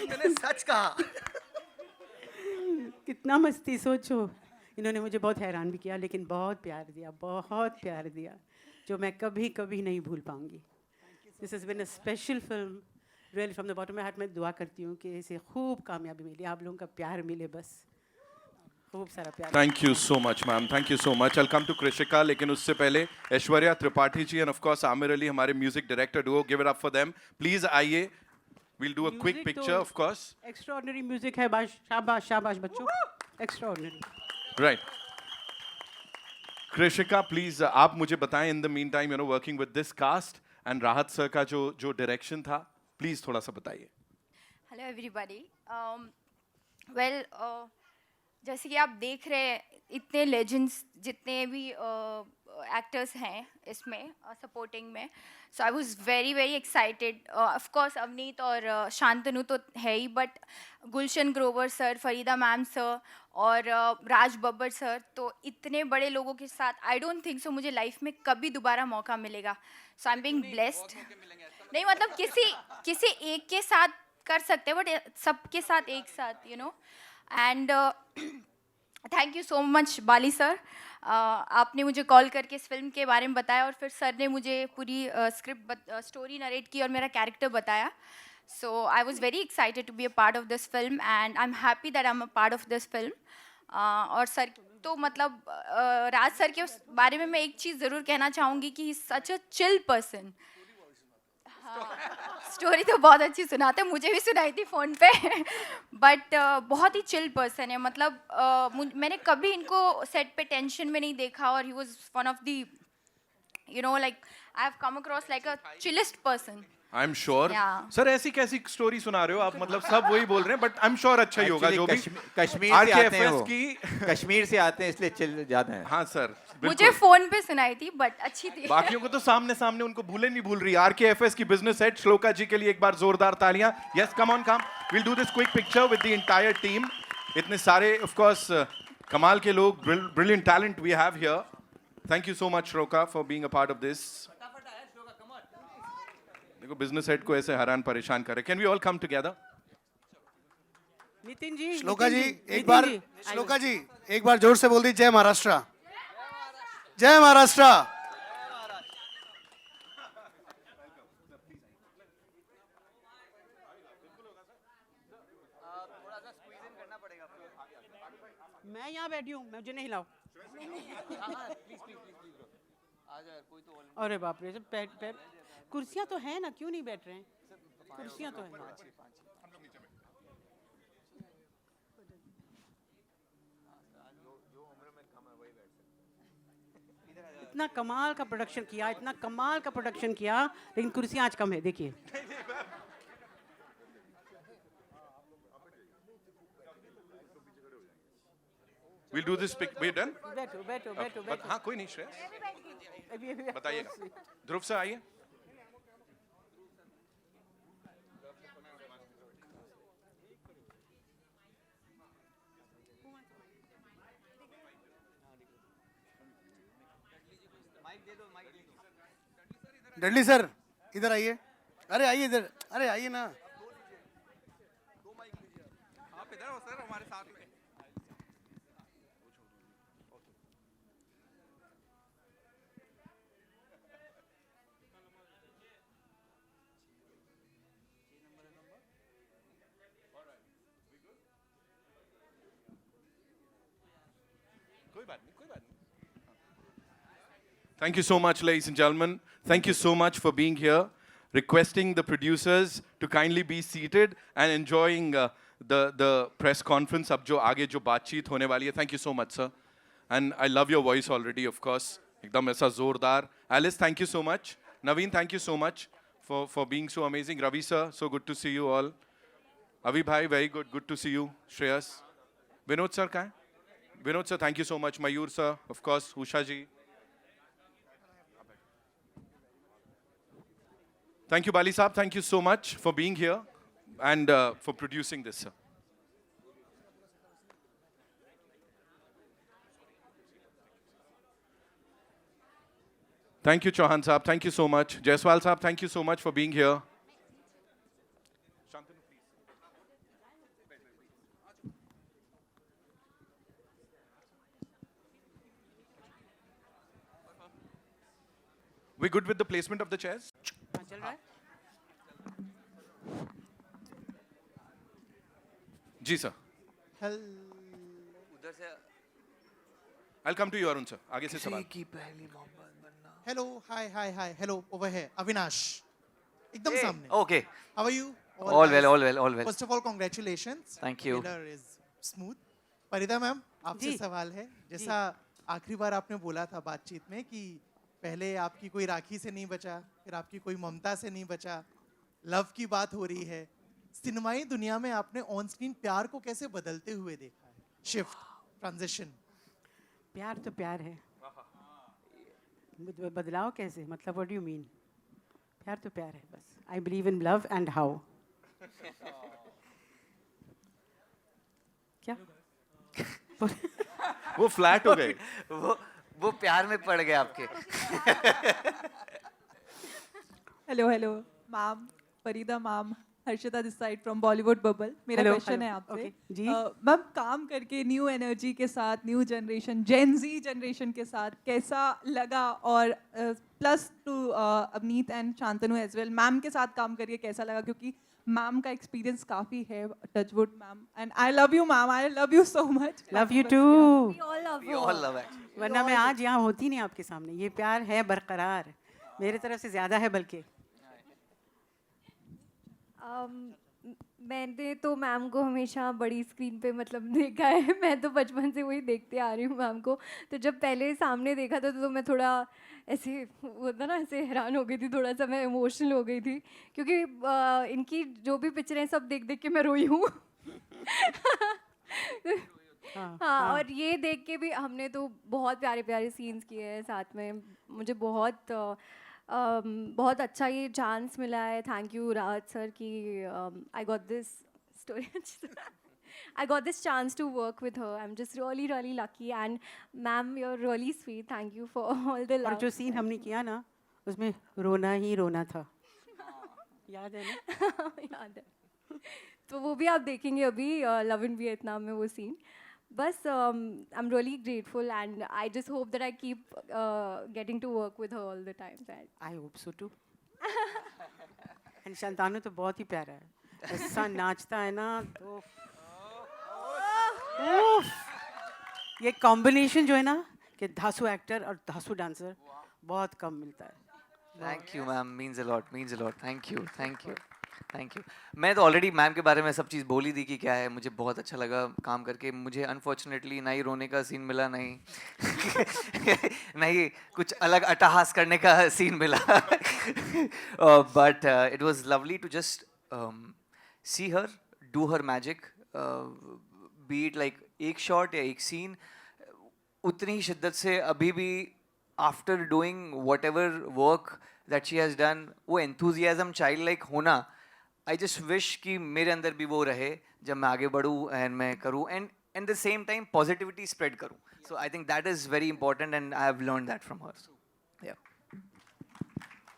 Speaker 6: मैंने सच कहा.
Speaker 3: कितना मस्ती, सोचो. इन्होंने मुझे बहुत हैरान भी किया, लेकिन बहुत प्यार दिया, जो मैं कभी नहीं भूल पाऊंगी. This has been a special film, really from the bottom of my heart. मैं दुआ करती हूँ कि इसे खूब कामयाबी मिले, आप लोगों का प्यार मिले, बस खूब सारा प्यार.
Speaker 5: Thank you so much ma'am, thank you so much. I come to Krishika, लेकिन उससे पहले Aishwarya Tripathi ji and of course Aamir Ali, हमारे music director duo. Give it up for them please. आइए, we'll do a quick picture, of course.
Speaker 3: Extraordinary music है, शाबाश बच्चों, extraordinary.
Speaker 5: Right. कृषिका, please आप मुझे बताएं, in the meantime, working with this cast and राहत sir का जो डायरेक्शन था, प्लीज थोड़ा सा बताइए.
Speaker 13: Hello everybody. जैसे कि आप देख रहे हैं, इतने लेजेंड्स जितने भी एक्टर्स हैं इसमें सपोर्टिंग में, so I was very very excited. Of course Avneet और शांतनु तो है ही, but Gulshan Grover sir, Farida ma'am sir और राज बब्बर सर, तो इतने बड़े लोगों के साथ आई डोंट थिंक सो मुझे लाइफ में कभी दोबारा मौका मिलेगा. सो आई एम बीइंग ब्लेस्ड. नहीं मतलब किसी एक के साथ कर सकते हैं, बट सबके साथ एक साथ, you know. And thank you so much Bali sir. आपने मुझे कॉल करके इस फिल्म के बारे में बताया और फिर सर ने मुझे पूरी स्क्रिप्ट स्टोरी नरेट की और मेरा कैरेक्टर बताया. So I was very excited to be a part of this film and I am happy that I am a part of this film. और सर तो मतलब राज सर के बारे में मैं एक चीज़ ज़रूर कहना चाहूँगी कि he is such a chill person. Story तो बहुत अच्छी सुनाते, मुझे भी सुनाई थी फ़ोन पे बट बहुत ही चिल पर्सन है. मतलब मैंने कभी इनको सेट पे टेंशन में नहीं देखा और he was one of the, you know, like I have come across like a chillest person.
Speaker 5: I am sure.
Speaker 13: Yeah.
Speaker 5: Sir ऐसी कैसी स्टोरी सुना रहे हो आप, मतलब सब वही बोल रहे हैं, बट आई एम श्योर अच्छा ही होगा. जो भी
Speaker 7: कश्मीर से आते हैं वो.
Speaker 5: की
Speaker 7: कश्मीर से आते हैं इसलिए चिल ज्यादा है.
Speaker 5: हाँ सर,
Speaker 13: मुझे फ़ोन पे सुनाई थी बट अच्छी थी.
Speaker 5: बाकियों को तो सामने सामने उनको भूले नहीं भूल रही. RKFS की बिजनेस हेड श्लोका जी के लिए एक बार जोरदार तालियां. Yes, come on, come. Will do this quick picture with the entire team. इतने सारे ऑफ कोर्स कमाल के लोग, brilliant talent we have here. Thank you so much Shloka for being a part of this. देखो बिजनेस हेड को ऐसे हैरान परेशान करे. Can we all come together?
Speaker 3: Nitin ji,
Speaker 6: Shloka ji,
Speaker 3: Nitin
Speaker 6: एक बार,
Speaker 3: जी,
Speaker 6: श्लोका जी एक बार जोर से बोल दी, जय महाराष्ट्र. जय महाराष्ट्र.
Speaker 3: मैं यहाँ बैठी हूँ, मुझे नहीं हिलाओ. अरे बाप रे, सब कुर्सियाँ तो हैं ना, क्यों नहीं बैठ रहे हैं? कुर्सियाँ तो हैं. इतना कमाल का प्रोडक्शन किया, इतना कमाल का प्रोडक्शन किया, लेकिन कुर्सियाँ आज कम है. देखिए
Speaker 5: We'll do this pic. We're done?
Speaker 3: बैठो बैठो बैठो
Speaker 5: But
Speaker 3: बैठो.
Speaker 5: हाँ कोई नहीं श्रेयस, बताइएगा. ध्रुव से आइए.
Speaker 6: डडली सर इधर आइए. अरे आइए इधर, अरे आइए ना.
Speaker 4: आप इधर हो सर, हमारे साथ में.
Speaker 5: Thank you so much, ladies and gentlemen. Thank you so much for being here. Requesting the producers to kindly be seated and enjoying the press conference. अब जो आगे जो बातचीत होने वाली है. Thank you so much, sir. And I love your voice already, of course. एकदम ऐसा जोरदार. Alice, thank you so much. Naveen, thank you so much for being so amazing. Ravi sir, so good to see you all. Avi bhai, very good. Good to see you. Shreyas. Vinod sir, कहाँ है? Vinod sir, thank you so much. Mayur sir, of course. Usha ji. Thank you, Bali Saab. Thank you so much for being here and for producing this, sir. Thank you, Chauhan Saab. Thank you so much. Jaiswal Saab, thank you so much for being here. Shantanu, please. We good with the placement of the chairs?
Speaker 3: चल रहा है.
Speaker 5: जी sir.
Speaker 9: उधर से
Speaker 5: I'll come to you, Arun sir. आगे से सवाल.
Speaker 14: Hello, hi. Hello, over here. Avinash. एकदम सामने.
Speaker 9: Okay.
Speaker 14: How are you?
Speaker 9: All well.
Speaker 14: First of all, congratulations.
Speaker 9: Thank you.
Speaker 14: Trailer is smooth. Parida ma'am, आपसे सवाल है. जैसा आखिरी बार आपने बोला था बातचीत में कि पहले आपकी कोई राखी से नहीं बचा, फिर आपकी कोई ममता से नहीं बचा, लव की बात हो रही है. सिनेमाई दुनिया में आपने ऑन स्क्रीन प्यार को कैसे बदलते हुए देखा है? Shift, transition.
Speaker 3: प्यार तो प्यार है. बदलाव कैसे, मतलब व्हाट डू यू मीन? प्यार तो प्यार है बस. I believe in love and how. क्या?
Speaker 5: वो फ्लैट हो गए.
Speaker 2: वो प्यार में पड़ गए आपके.
Speaker 15: Hello ma'am, Farida ma'am, Harshita this side from Bollywood bubble. मेरा
Speaker 3: Hello,
Speaker 15: क्वेश्चन है
Speaker 3: hello.
Speaker 15: आपसे.
Speaker 3: Okay, जी.
Speaker 15: मैम, काम करके न्यू एनर्जी के साथ, new generation, gen Z generation के साथ कैसा लगा, और plus too Avneet and Shantanu as well, ma'am के साथ काम करके कैसा लगा, क्योंकि मैम का एक्सपीरियंस काफ़ी है, touchwood ma'am, and I love you ma'am, I love you so much.
Speaker 3: Love you too.
Speaker 2: We all love it.
Speaker 3: वरना मैं आज यहाँ होती नहीं आपके सामने. ये प्यार है बरकरार, मेरे तरफ से ज़्यादा है बल्कि.
Speaker 1: मैंने तो मैम को हमेशा बड़ी स्क्रीन पे मतलब देखा है. मैं तो बचपन से वही देखते आ रही हूँ मैम को. तो जब पहले सामने देखा था तो मैं थोड़ा ऐसे होता ना, ऐसे हैरान हो गई थी, थोड़ा सा मैं इमोशनल हो गई थी, क्योंकि इनकी जो भी पिक्चरें सब देख देख के मैं रोई हूँ. हाँ, और ये देख के भी हमने तो बहुत प्यारे प्यारे सीन्स किए हैं साथ में. मुझे बहुत अच्छा ये चांस मिला है. थैंक यू राहत सर कि I got this story. I got this chance to work with her. I'm just really, really lucky. And ma'am, you're really sweet. Thank you for all the love.
Speaker 3: और जो scene हमने किया ना, उसमें रोना ही रोना था. याद है ना?
Speaker 1: याद है. तो वो भी आप देखेंगे अभी लव इन वियतनाम में वो सीन. बस I'm really grateful and I just hope that I keep getting to work with her all the time.
Speaker 3: I hope so too. And Shantanu तो बहुत ही प्यारा है. ऐसा नाचता है ना तो ये कॉम्बिनेशन जो है ना कि धासु एक्टर और धासु डांसर बहुत कम मिलता है.
Speaker 2: Thank you ma'am, means a lot, means a lot. Thank you, thank you, thank you. मैं तो ऑलरेडी मैम के बारे में सब चीज़ बोल ही दी कि क्या है. मुझे बहुत अच्छा लगा काम करके. मुझे अनफॉर्चुनेटली ना ही रोने का सीन मिला, नहीं कुछ अलग अट्टहास करने का सीन मिला. But it was lovely to just see her do her magic. Be it like एक शॉट या एक सीन, उतनी ही शिद्दत से अभी भी after doing what ever work that she has done, वो एंथुजियाज़म चाइल्ड लाइक होना, आई जस्ट विश कि मेरे अंदर भी वो रहे जब मैं आगे बढ़ूँ एंड मैं करूँ and at the same time positivity spread करूँ. So I think that is very important and I have learn that from her.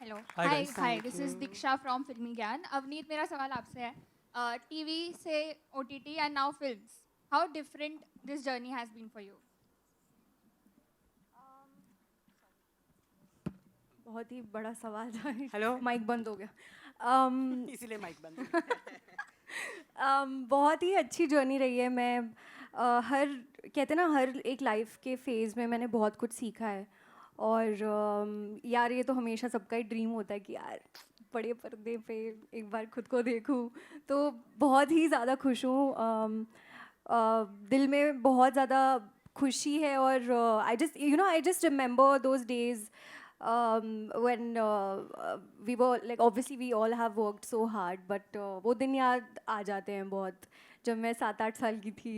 Speaker 16: Hello,
Speaker 11: Hi,
Speaker 16: hi
Speaker 11: guys.
Speaker 16: Hi, this is Diksha from Filmy Gyaan. Avneet, मेरा सवाल आपसे है. टीवी से OTT and now films, how different this journey has been for you?
Speaker 1: बहुत ही बड़ा सवाल था.
Speaker 3: हेलो,
Speaker 1: माइक बंद हो गया.
Speaker 3: इसीलिए माइक बंद.
Speaker 1: बहुत ही अच्छी जर्नी रही है. मैं कहते ना हर एक लाइफ के फेज़ में मैंने बहुत कुछ सीखा है. और यार ये तो हमेशा सबका ही ड्रीम होता है कि यार बड़े पर्दे पे एक बार खुद को देखूं. तो बहुत ही ज़्यादा खुश हूँ. दिल में बहुत ज़्यादा खुशी है. और I just remember those days when we were like, obviously we all have worked so hard, but वो दिन याद आ जाते हैं बहुत. जब मैं 7-8 साल की थी,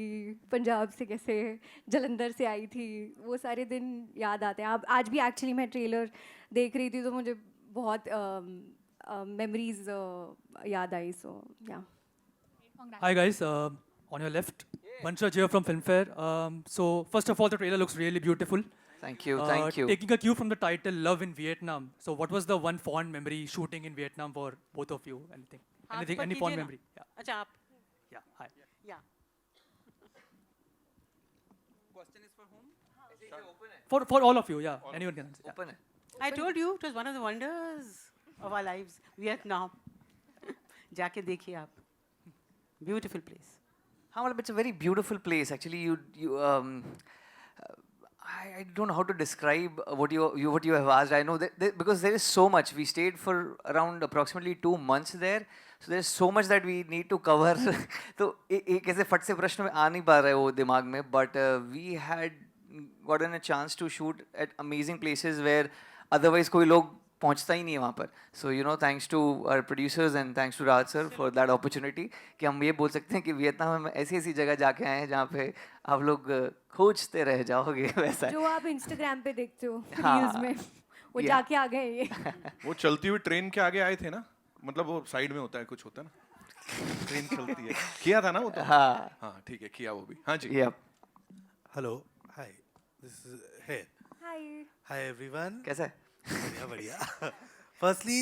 Speaker 1: पंजाब से कैसे जलंधर से आई थी, वो सारे दिन याद आते हैं. अब आज भी एक्चुअली मैं ट्रेलर देख रही थी तो मुझे बहुत मेमोरीज याद आई. सो या.
Speaker 17: Hi guys, on your left, Mansha Jia from Filmfare. So first of all, the trailer looks really beautiful.
Speaker 2: Thank you, thank you.
Speaker 17: Taking a cue from the title, Love in Vietnam. So what was the one fond memory shooting in Vietnam for both of you? Anything, any fond memory? Yeah.
Speaker 3: अच्छा आप.
Speaker 17: Yeah. Hi.
Speaker 3: Yeah.
Speaker 4: Question is for whom?
Speaker 17: For all of you, yeah. Anyone can answer. Yeah.
Speaker 2: Open है.
Speaker 3: I told you it was one of the wonders of our lives, Vietnam. जाके देखिए आप. Beautiful place.
Speaker 2: हाँ, मतलब it's a very beautiful place. Actually, I don't know how to describe what you have asked. I know that because there is so much. We stayed for around approximately 2 months there, so there is so much that we need to cover. तो एक ऐसे फट से प्रश्न में आ नहीं पा रहा है वो दिमाग में. But we had gotten a chance to shoot at amazing places where otherwise कोई लोग पहुंचता ही नहीं है वहाँ पर. So thanks to our producers and thanks to Raj sir for that opportunity कि हम ये बोल सकते हैं कि वियतनाम में ऐसी जगह जाके आए हैं जहाँ पे आप लोग खोजते रह जाओगे. वैसा
Speaker 1: जो आप इंस्टाग्राम पे देखते हो
Speaker 2: हाँ.
Speaker 1: रील्स में, वो
Speaker 2: Yeah.
Speaker 1: जाके आ गए ये
Speaker 5: वो चलती हुई ट्रेन के आगे आए थे ना, मतलब वो साइड में होता है, कुछ होता है ना, ट्रेन चलती है, किया था ना वो तो?
Speaker 2: हाँ
Speaker 5: हाँ ठीक है, किया वो भी। हाँ जी।
Speaker 2: Yep.
Speaker 18: Hello, hi. This is here.
Speaker 1: Hi
Speaker 18: Hi everyone.
Speaker 2: कैसा है?
Speaker 18: बढ़िया बढ़िया. Firstly,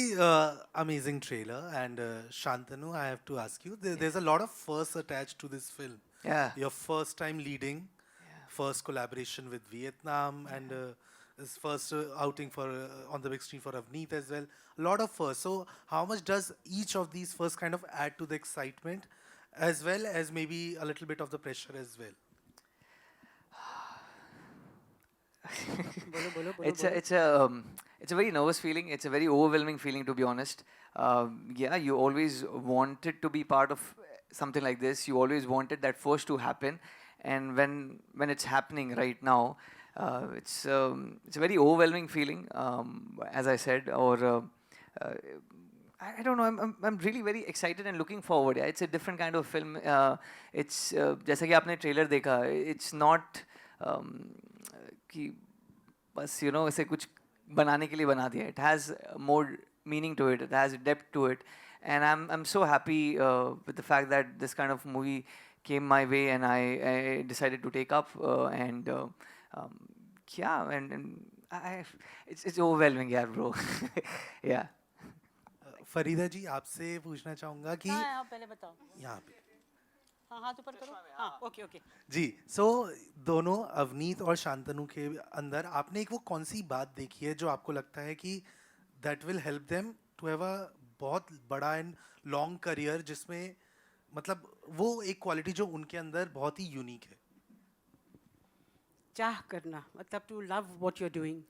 Speaker 18: amazing trailer, and Shantanu, I have to ask you. There's a lot of firsts attached to this film.
Speaker 2: Yeah.
Speaker 18: Your first time leading, first collaboration with Vietnam, and his first outing for on the big screen for Avneet as well. A lot of firsts. So, how much does each of these firsts kind of add to the excitement, as well as maybe a little bit of the pressure as well?
Speaker 2: It's a very nervous feeling. It's a very overwhelming feeling, to be honest. Yeah, you always wanted to be part of something like this. You always wanted that first to happen, and when it's happening right now, it's a very overwhelming feeling. As I said, or I don't know. I'm really very excited and looking forward. Yeah, it's a different kind of film. It's जैसा कि आपने trailer देखा. It's not कि बस ऐसे कुछ बनाने के लिए बना दिया. It has more meaning to it. It has depth to it, and I'm so happy with the fact that this kind of movie came my way, and I decided to take up yeah, and it's overwhelming, yeah, bro. Yeah.
Speaker 18: Farida जी, आपसे पूछना चाहूँगा कि
Speaker 3: हाँ, पहले बताओ।
Speaker 18: यहाँ पे
Speaker 3: हाँ, हाथ ऊपर करो। हाँ, ओके ओके।
Speaker 18: जी, सो दोनों अवनीत और शांतनु के अंदर आपने एक वो कौन सी बात देखी है जो आपको लगता है कि that will help them to have a बहुत बड़ा एंड लॉन्ग करियर, जिसमें मतलब वो एक क्वालिटी जो उनके अंदर बहुत ही यूनिक है?
Speaker 3: चाह करना, मतलब to love what you are doing,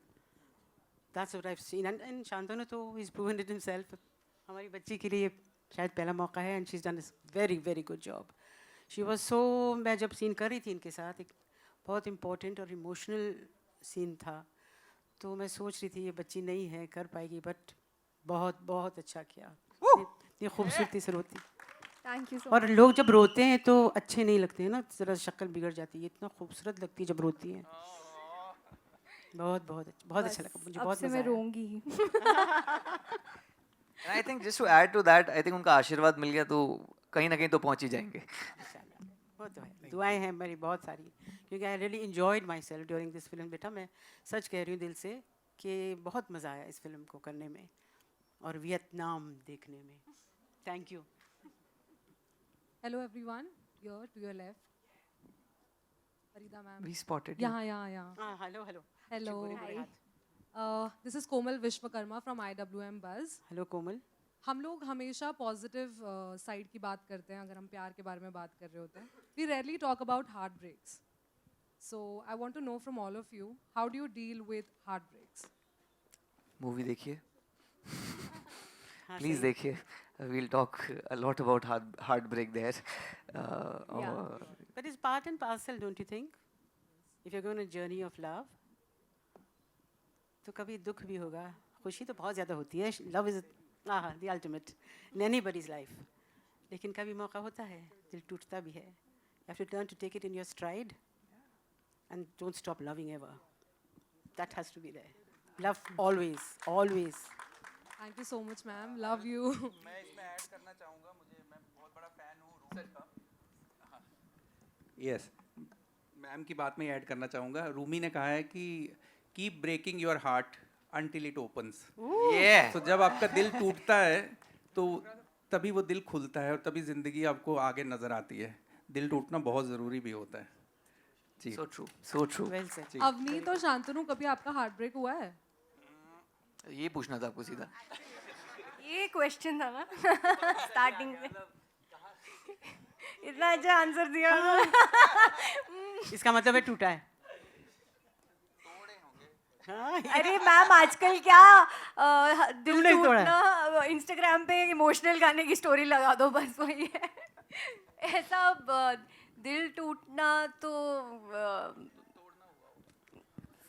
Speaker 3: that's what I have seen, and Shantanu तो he is proven it himself. हमारी बच्ची के लिए शायद पहला मौका है, and she is done very very good job. She was so, मैं जब सीन कर रही थी इनके साथ, एक बहुत इम्पोर्टेंट और इमोशनल सीन था, तो मैं सोच रही थी ये बच्ची नहीं है, कर पाएगी, बट बहुत बहुत अच्छा किया. इतनी खूबसूरती से रोती.
Speaker 1: थैंक यू सो
Speaker 3: और लोग जब रोते हैं तो अच्छे नहीं लगते हैं ना, ज़रा शक्ल बिगड़ जाती है. इतना खूबसूरत लगती है जब रोती हैं. बहुत बहुत बहुत अच्छा लगा मुझे, बहुत
Speaker 1: से
Speaker 3: मजा
Speaker 1: मैं
Speaker 3: आया.
Speaker 1: रोऊंगी.
Speaker 2: And I think just to add to that, I think उनका आशीर्वाद मिल गया तो कहीं ना कहीं तो पहुंच ही जाएंगे.
Speaker 3: वो तो है, दुआएं हैं मेरी बहुत सारी, क्योंकि I really enjoyed my self during this film. बेटा मैं सच कह रही हूँ दिल से कि बहुत मज़ा आया इस फिल्म को करने में और वियतनाम देखने में. Thank you.
Speaker 19: Hello everyone, here to your left. Farida ma'am.
Speaker 2: We spotted you.
Speaker 19: Yeah.
Speaker 3: हाँ, हेलो हेलो.
Speaker 19: Hello.
Speaker 3: गोरे हाथ.
Speaker 19: This is Komal Vishwakarma from IWM Buzz.
Speaker 3: Hello Komal.
Speaker 19: हम लोग हमेशा पॉजिटिव साइड की बात करते हैं अगर हम प्यार के बारे में बात कर रहे होते हैं. We rarely talk about heartbreaks. So I want to know from all of you, how do you deal with heartbreaks?
Speaker 2: Movie देखिए. Please देखिए. We'll talk a lot about heartbreak there.
Speaker 3: But it's part and parcel, don't you think? If you're going on a journey of love, तो कभी दुख भी होगा, खुशी तो बहुत ज़्यादा होती है. Love is the ultimate in anybody's life. लेकिन कभी मौका होता है, दिल टूटता भी है. You have to learn to take it in your stride and don't stop loving ever. That has to be there. Love always, always.
Speaker 19: Thank you so much ma'am, love you.
Speaker 4: मैं इसमें ऐड करना चाहूँगा, मैं बहुत बड़ा fan हूँ रूमी का. Yes, ma'am की बात में ऐड करना चाहूँगा. रूमी ने कहा है कि keep breaking your heart until it opens.
Speaker 2: Yeah.
Speaker 4: तो जब आपका दिल टूटता है तो तभी वो दिल खुलता है और तभी ज़िंदगी आपको आगे नज़र आती है. दिल टूटना बहुत ज़रूरी भी होता है. जी.
Speaker 2: So true. So true.
Speaker 3: Well said.
Speaker 19: Avneet और शांतनु, कभी आपका हार्ट ब्रेक हुआ है?
Speaker 2: ये पूछना था आपको सीधा.
Speaker 1: ये क्वेश्चन था ना स्टार्टिंग में. इतना अच्छा आंसर दिया.
Speaker 3: इसका मतलब है टूटा है.
Speaker 1: अरे मैम आजकल क्या दिल
Speaker 3: नहीं तोड़ा
Speaker 1: टूटना, इंस्टाग्राम पे इमोशनल गाने की स्टोरी लगा दो, बस वही है. ऐसा दिल टूटना तो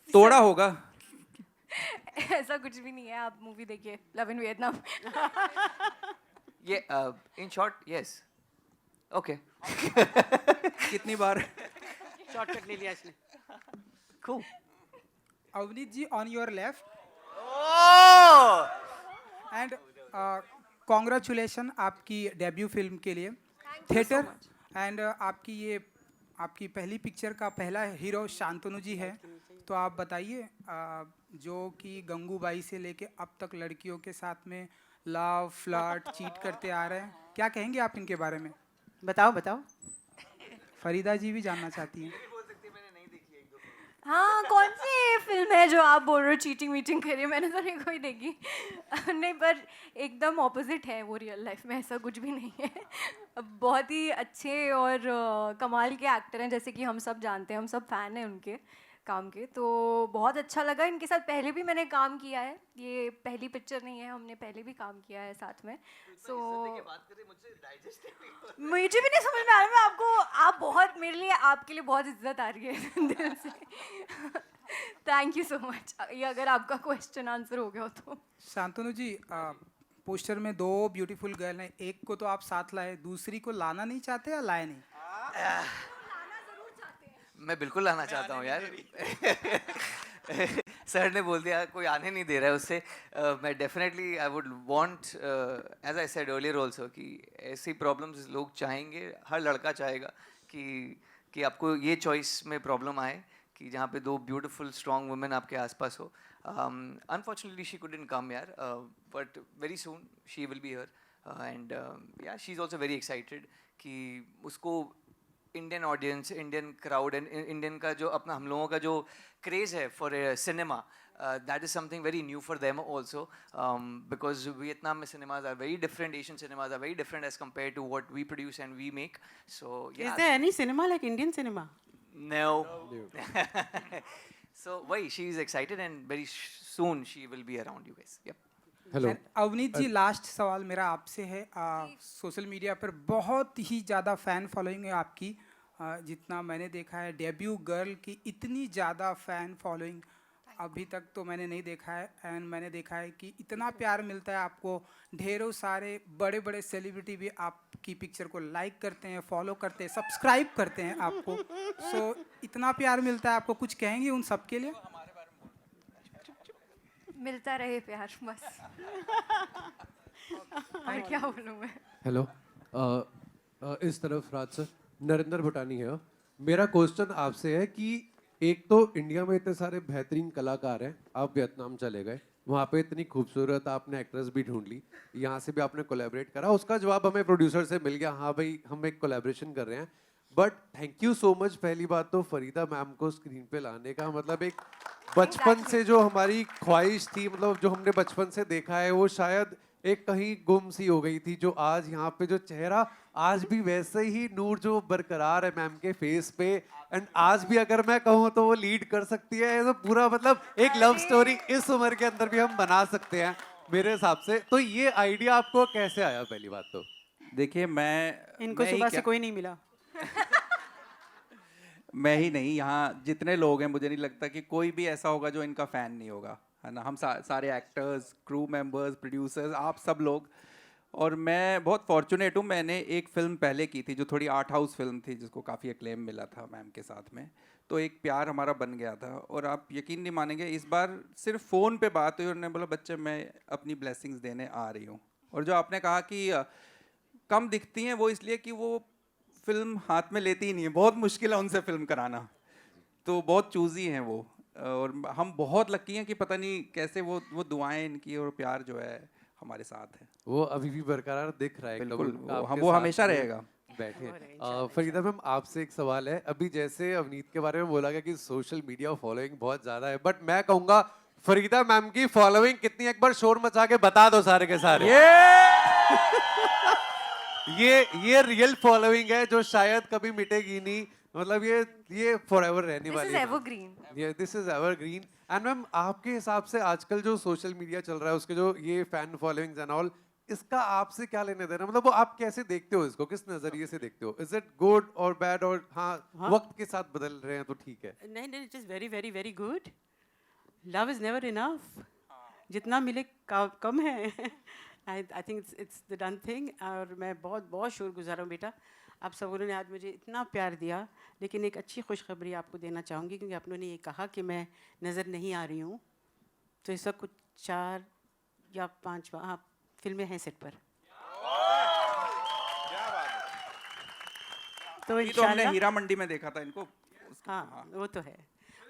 Speaker 4: तोड़ा होगा.
Speaker 1: ऐसा कुछ भी नहीं है. आप मूवी देखिए लव इन वियतनाम.
Speaker 2: ये in short, yes. Okay.
Speaker 4: कितनी बार
Speaker 3: शॉर्टकट ले लिया इसने.
Speaker 2: Cool.
Speaker 20: Avneet ji, on your left. And congratulation आपकी डेब्यू फिल्म के लिए थिएटर एंड आपकी पहली पिक्चर का पहला हीरो शांतनु जी है, तो आप बताइए जो कि गंगूबाई से लेके अब तक लड़कियों के साथ में लव फ्लर्ट चीट करते आ रहे हैं, क्या कहेंगे आप इनके बारे में?
Speaker 3: बताओ बताओ।
Speaker 20: फरीदा जी भी जानना चाहती हैं।
Speaker 1: हाँ, कौन सी फिल्म है जो आप बोल रहे हो चीटिंग वीटिंग करिए? मैंने तो नहीं कोई देखी। नहीं, पर एकदम ऑपोजिट है वो रियल लाइफ में, ऐसा कुछ भी नहीं है। बहुत ही अच्छे और कमाल के एक्टर हैं, जैसे कि हम सब जानते हैं, हम सब फ़ैन हैं उनके काम के, तो बहुत अच्छा लगा। इनके साथ पहले भी मैंने काम किया है, ये पहली पिक्चर नहीं है, हमने पहले भी काम किया है साथ में। सो मुझे भी नहीं समझ में आ रहा, मैं आपको, आप बहुत, मेरे लिए आपके लिए बहुत इज्जत आ रही है दिल से। Thank you so much. ये अगर आपका क्वेश्चन आंसर हो गया हो तो।
Speaker 20: शांतनु जी, पोस्टर में 2 ब्यूटीफुल गर्ल हैं, एक को तो आप साथ लाए, दूसरी को लाना नहीं चाहते या लाए नहीं?
Speaker 2: मैं बिल्कुल लाना चाहता हूँ यार। सर ने बोल दिया कोई आने नहीं दे रहा है उससे। मैं definitely I would want, as I said earlier also, कि ऐसी प्रॉब्लम्स लोग चाहेंगे, हर लड़का चाहेगा कि आपको ये चॉइस में प्रॉब्लम आए कि जहाँ पे 2 ब्यूटीफुल स्ट्रॉन्ग वुमेन आपके आसपास हो। अनफॉर्चुनेटली शी कुडंट कम यार, but very soon she will be here and yeah she is also very excited कि उसको Indian audience, Indian crowd and Indian का जो अपना, हम लोगों का जो क्रेज़ है for cinema, that is something very new for them also, because Vietnam में cinemas are very different, Asian cinemas are very different as compare to what we produce and we make. So
Speaker 3: is there any cinema like Indian cinema?
Speaker 2: No. So why she is excited and very soon she will be around you guys. Yep.
Speaker 20: Hello Avneet ji, last सवाल मेरा आपसे है। Social media पर बहुत ही ज़्यादा fan following है आपकी, जितना मैंने देखा है डेब्यू गर्ल की इतनी ज़्यादा फ़ैन फॉलोइंग अभी तक तो मैंने नहीं देखा है। एंड मैंने देखा है कि इतना प्यार मिलता है आपको, ढेरों सारे बड़े बड़े सेलिब्रिटी भी आपकी पिक्चर को लाइक करते हैं, फॉलो करते हैं, सब्सक्राइब करते हैं आपको। सो इतना प्यार मिलता है आपको, कुछ कहेंगे उन सब के लिए?
Speaker 1: मिलता रहे प्यार बस। और क्या बोलूँ मैं?
Speaker 21: हेलो, इस तरफ राज सर, नरेंद्र भटानी है। मेरा क्वेश्चन आपसे है कि एक तो इंडिया में इतने सारे बेहतरीन कलाकार हैं, आप वियतनाम चले गए, वहाँ पे इतनी खूबसूरत आपने एक्ट्रेस भी ढूंढ ली, यहाँ से भी आपने कोलैबोरेट करा, उसका जवाब हमें प्रोड्यूसर से मिल गया, हाँ भाई हम एक कोलैबोरेशन कर रहे हैं। But thank you so much, पहली बात तो फरीदा मैम को स्क्रीन पे लाने का, मतलब एक बचपन से जो हमारी ख्वाहिश थी, मतलब जो हमने बचपन से देखा है, वो शायद एक कहीं गुम सी हो गई थी, जो आज यहाँ पे जो चेहरा आज भी वैसे ही नूर जो बरकरार है मैम के फेस पे, एंड आज भी अगर मैं कहूँ तो वो लीड कर सकती है तो पूरा, मतलब एक लव स्टोरी इस उम्र के अंदर भी हम बना सकते हैं मेरे हिसाब से। तो ये आइडिया आपको कैसे आया? पहली बात तो
Speaker 4: देखिए,
Speaker 3: इनको सुबह से कोई नहीं मिला।
Speaker 4: मैं ही नहीं, यहाँ जितने लोग हैं मुझे नहीं लगता कि कोई भी ऐसा होगा जो इनका फ़ैन नहीं होगा, है ना। हम सारे एक्टर्स, क्रू मेंबर्स, प्रोड्यूसर्स, आप सब लोग। और मैं बहुत फॉर्चुनेट हूँ, मैंने एक फ़िल्म पहले की थी जो थोड़ी आर्ट हाउस फिल्म थी, जिसको काफ़ी एक्लेम मिला था मैम के साथ में, तो एक प्यार हमारा बन गया था। और आप यकीन नहीं मानेंगे, इस बार सिर्फ फ़ोन पे बात हुई, उन्होंने बोला बच्चे मैं अपनी ब्लेसिंग्स देने आ रही हूँ। और जो आपने कहा कि कम दिखती हैं, वो इसलिए कि वो फिल्म हाथ में लेती ही नहीं है, बहुत मुश्किल है उनसे फिल्म कराना, तो बहुत चूज़ी हैं वो। और हम बहुत लकी हैं कि पता नहीं कैसे वो दुआएं इनकी और प्यार जो है हमारे साथ है,
Speaker 21: वो अभी भी बरकरार दिख रहा है।
Speaker 4: बिल्कुल,
Speaker 21: आपके
Speaker 4: वो
Speaker 21: साथ
Speaker 4: हमेशा
Speaker 21: में
Speaker 4: रहेगा।
Speaker 21: बैठे। फरीदा मैम, आपसे एक सवाल है। अभी जैसे अवनीत के बारे में बोला गया कि सोशल मीडिया फॉलोइंग बहुत ज्यादा है, बट मैं कहूंगा फरीदा मैम की फॉलोइंग कितनी, एक बार शोर मचा के बता दो सारे के सारे। ये रियल फॉलोइंग है जो शायद कभी मिटेगी नहीं, मतलब ये फॉरएवर रहने वाली है। This is evergreen. And ma'am, आपके हिसाब से आजकल जो सोशल मीडिया चल रहा है, उसके जो ये फैन फॉलोइंग्स एंड ऑल, इसका आपसे क्या लेने देना, मतलब वो आप कैसे देखते हो इसको, किस नजरिए से देखते हो? इज इट गुड और बैड? और हाँ, वक्त के साथ बदल रहे हैं तो ठीक है।
Speaker 3: नहीं, it is very very very good. Love is never enough, जितना मिले कम है। I think it's the done thing. और मैं बहुत बहुत शुक्रगुजार हूँ बेटा, आप सबों ने आज मुझे इतना प्यार दिया। लेकिन एक अच्छी खुशखबरी आपको देना चाहूँगी, क्योंकि आप लोगों ने ये कहा कि मैं नज़र नहीं आ रही हूँ, तो इस वक्त कुछ 4 या 5 हाँ फिल्में हैं सेट पर। तो
Speaker 4: ये तो हमने
Speaker 3: इंशाल्लाह
Speaker 4: हीरा मंडी में देखा था इनको।
Speaker 3: हाँ वो तो है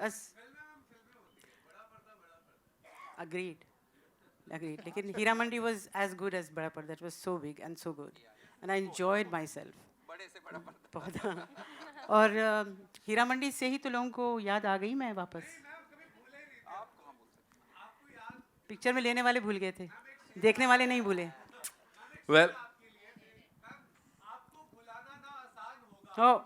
Speaker 3: बस। अग्रीड लेकिन Heera Mandi was as good as बड़ा पर्दा. It was so big and so good and I enjoyed myself.
Speaker 4: बड़े से बड़ा पर्दा।
Speaker 3: बहुत हाँ. और हीरा मंडी से ही तो लोगों को याद आ गई मैं वापस. पिक्चर में लेने वाले भूल गए थे, देखने वाले नहीं भूले.
Speaker 5: Well,
Speaker 3: oh.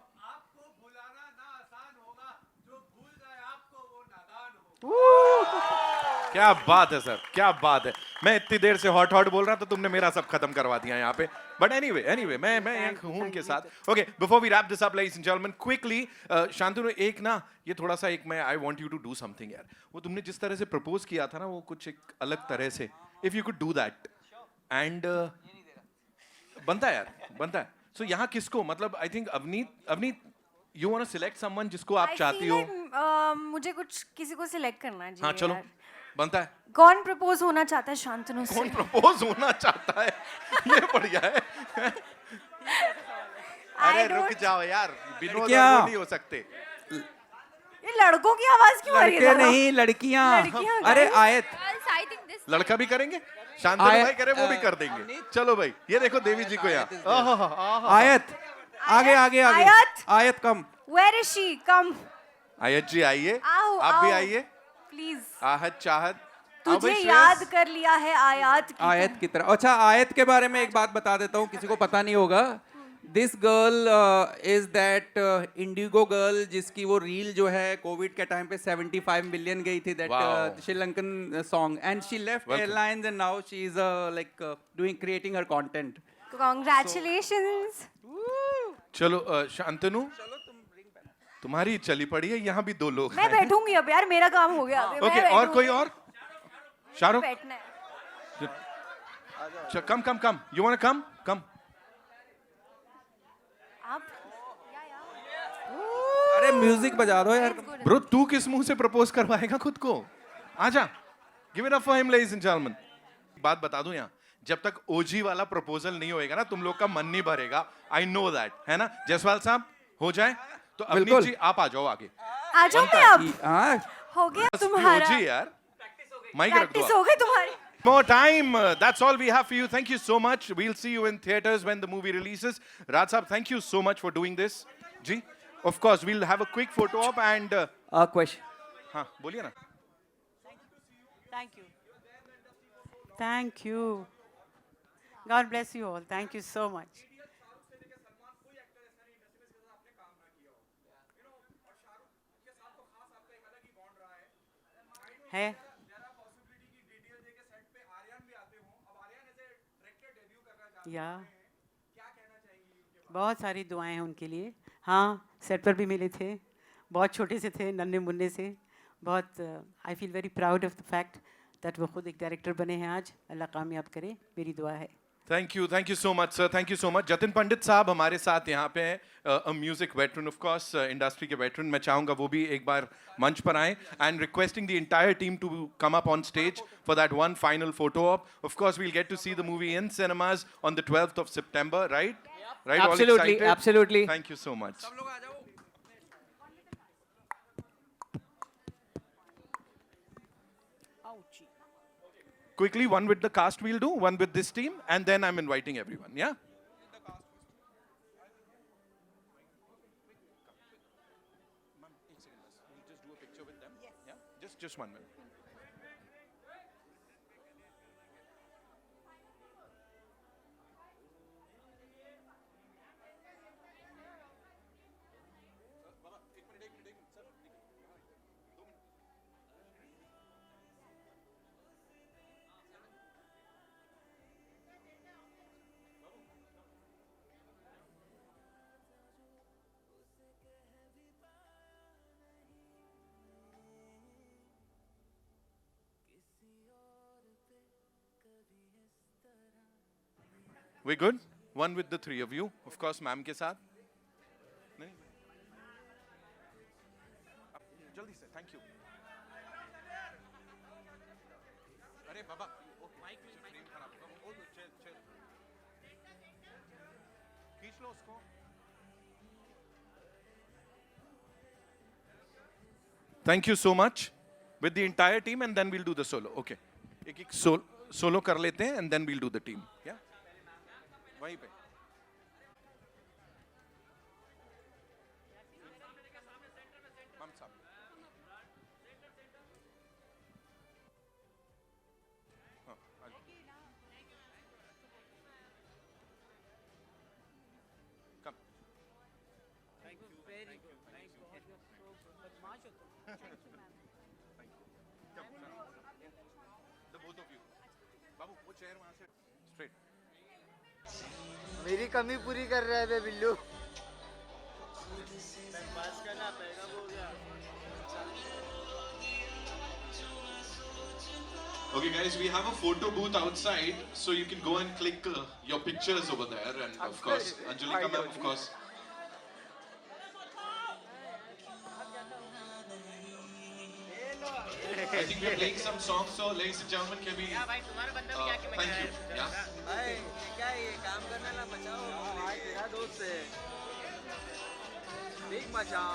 Speaker 5: क्या बात है सर, क्या बात है. मैं इतनी देर से हॉट बोल रहा था, तुमने मेरा सब खत्म करवा दिया यहाँ पे. बट एनीवे मैं यहाँ हूँ उनके साथ. Okay, before we wrap this up ladies and gentleman, quickly Shantanu, एक ना ये थोड़ा सा एक मैं I want you to do something यार. वो तुमने जिस तरह से प्रपोज किया था ना, वो कुछ एक अलग तरह से, if you could do that and बनता है यार, बनता है. सो यहाँ किसको, मतलब I think Avneet you want to select someone जिसको आप चाहती हो.
Speaker 1: मुझे कुछ किसी को सिलेक्ट करना चाहिए.
Speaker 5: हाँ चलो, बनता है.
Speaker 1: कौन प्रपोज होना चाहता है शांतनु से?
Speaker 5: कौन प्रपोज होना चाहता है? ये बढ़िया है. अरे रुक जाओ यार, विनोद नहीं हो सकते.
Speaker 1: ये लड़कों की आवाज क्यों आ रही है?
Speaker 4: लड़के नहीं, लड़कियां. अरे आयत
Speaker 5: लड़का भी करेंगे, शांतनु भाई करे वो भी कर देंगे. चलो भाई, ये देखो देवी जी को यहाँ.
Speaker 4: आयत आगे आयत कम.
Speaker 1: Where is she? Come.
Speaker 5: आयत जी आइए,
Speaker 1: आओ,
Speaker 5: आप भी
Speaker 1: आओ.
Speaker 5: आइए.
Speaker 1: Please.
Speaker 5: आहत चाहत,
Speaker 1: तुझे याद कर लिया है आयत
Speaker 4: की तरह. अच्छा, आयत के बारे में एक बात बता देता हूँ, किसी को पता नहीं होगा. This girl is that Indigo girl जिसकी वो रील जो है कोविड के टाइम पे 75 मिलियन गई थी, that Sri Lankan song, and she left airlines and now she is like doing creating her content.
Speaker 1: Congratulations.
Speaker 5: चलो शांतनु, तुम्हारी चली पड़ी है, यहाँ भी 2 लोग
Speaker 1: मैं बैठूंगी अब यार, मेरा काम हो गया.
Speaker 5: ओके, और कोई और? शाहरुख,
Speaker 1: बैठना है.
Speaker 5: कम, यू वांट टू कम.
Speaker 4: अरे म्यूजिक बजा दो यार.
Speaker 5: ब्रो, तू किस मुंह से प्रपोज करवाएगा खुद को? आजा, give it up for him ladies and gentleman. बात बता दूं यहाँ, जब तक ओजी वाला प्रपोजल नहीं होएगा ना, तुम लोग का मन नहीं भरेगा. आई नो दैट, है ना. जयसवाल साहब, हो जाए तो अवनीत जी आप आ जाओ आगे.
Speaker 1: आ जाओ मैं अब. हो गया तुम्हारा.
Speaker 5: ओजी यार, माइक रख दो.
Speaker 1: प्रैक्टिस हो गई तुम्हारी.
Speaker 5: More time. That's all we have for you. Thank you so much. We'll see you in theaters when the movie releases. Raj Saab, thank you so much for doing this. Ji, of course, we'll have a quick photo op and.
Speaker 2: Question.
Speaker 5: हाँ, बोलिए ना.
Speaker 3: Thank you. God bless you all. Thank you so much. है या बहुत सारी दुआएं हैं उनके लिए. हाँ, सेट पर भी मिले थे, बहुत छोटे से थे, नन्हे मुन्ने से. बहुत I feel very proud of the fact that वो खुद एक डायरेक्टर बने हैं आज. अल्लाह कामयाब करे, मेरी दुआ है.
Speaker 5: Thank you so much, sir. Thank you so much. Jatin पंडित साहब हमारे साथ यहाँ पे हैं, a music veteran of course, industry के veteran. मैं चाहूँगा वो भी एक बार मंच पर आएं, and requesting the entire team to come up on stage for that one final photo op. Of course, we'll get to see the movie in cinemas on the 12th of September, right? Right?
Speaker 2: Absolutely,
Speaker 5: all excited?
Speaker 2: absolutely.
Speaker 5: Thank you so much. Quickly, one with the cast we'll do, one with this team, and then I'm inviting everyone, yeah? Just 1 minute. We good? One with the 3 of you, of course, ma'am के साथ. नहीं? जल्दी से, thank you. अरे बाबा frame खराब होगा। चल खींच लो उसको। Thank you so much with the entire team and then we'll do the solo. Okay. एक solo कर लेते हैं and then we'll do the team. Yeah. वहीं पे। हम सामने। हाँ, come.
Speaker 3: Thank you very good. Thank you. बदमाश हो तुम। Thank you, ma'am.
Speaker 5: The both of you. बाबू वो चेयर वहाँ से straight.
Speaker 8: मेरी कमी पूरी कर रहा है बे Billu.
Speaker 5: Okay, guys, we have a photo booth outside, so you can go and click your pictures over there, and of course, Anjulika ma'am, of course. I think we're playing some songs, so ladies and gentlemen, can we? Thank you. Yeah.
Speaker 8: भाई क्या ये काम करने ना बचाओ, भाई तेरा दोस्त है। बिग मचाओ।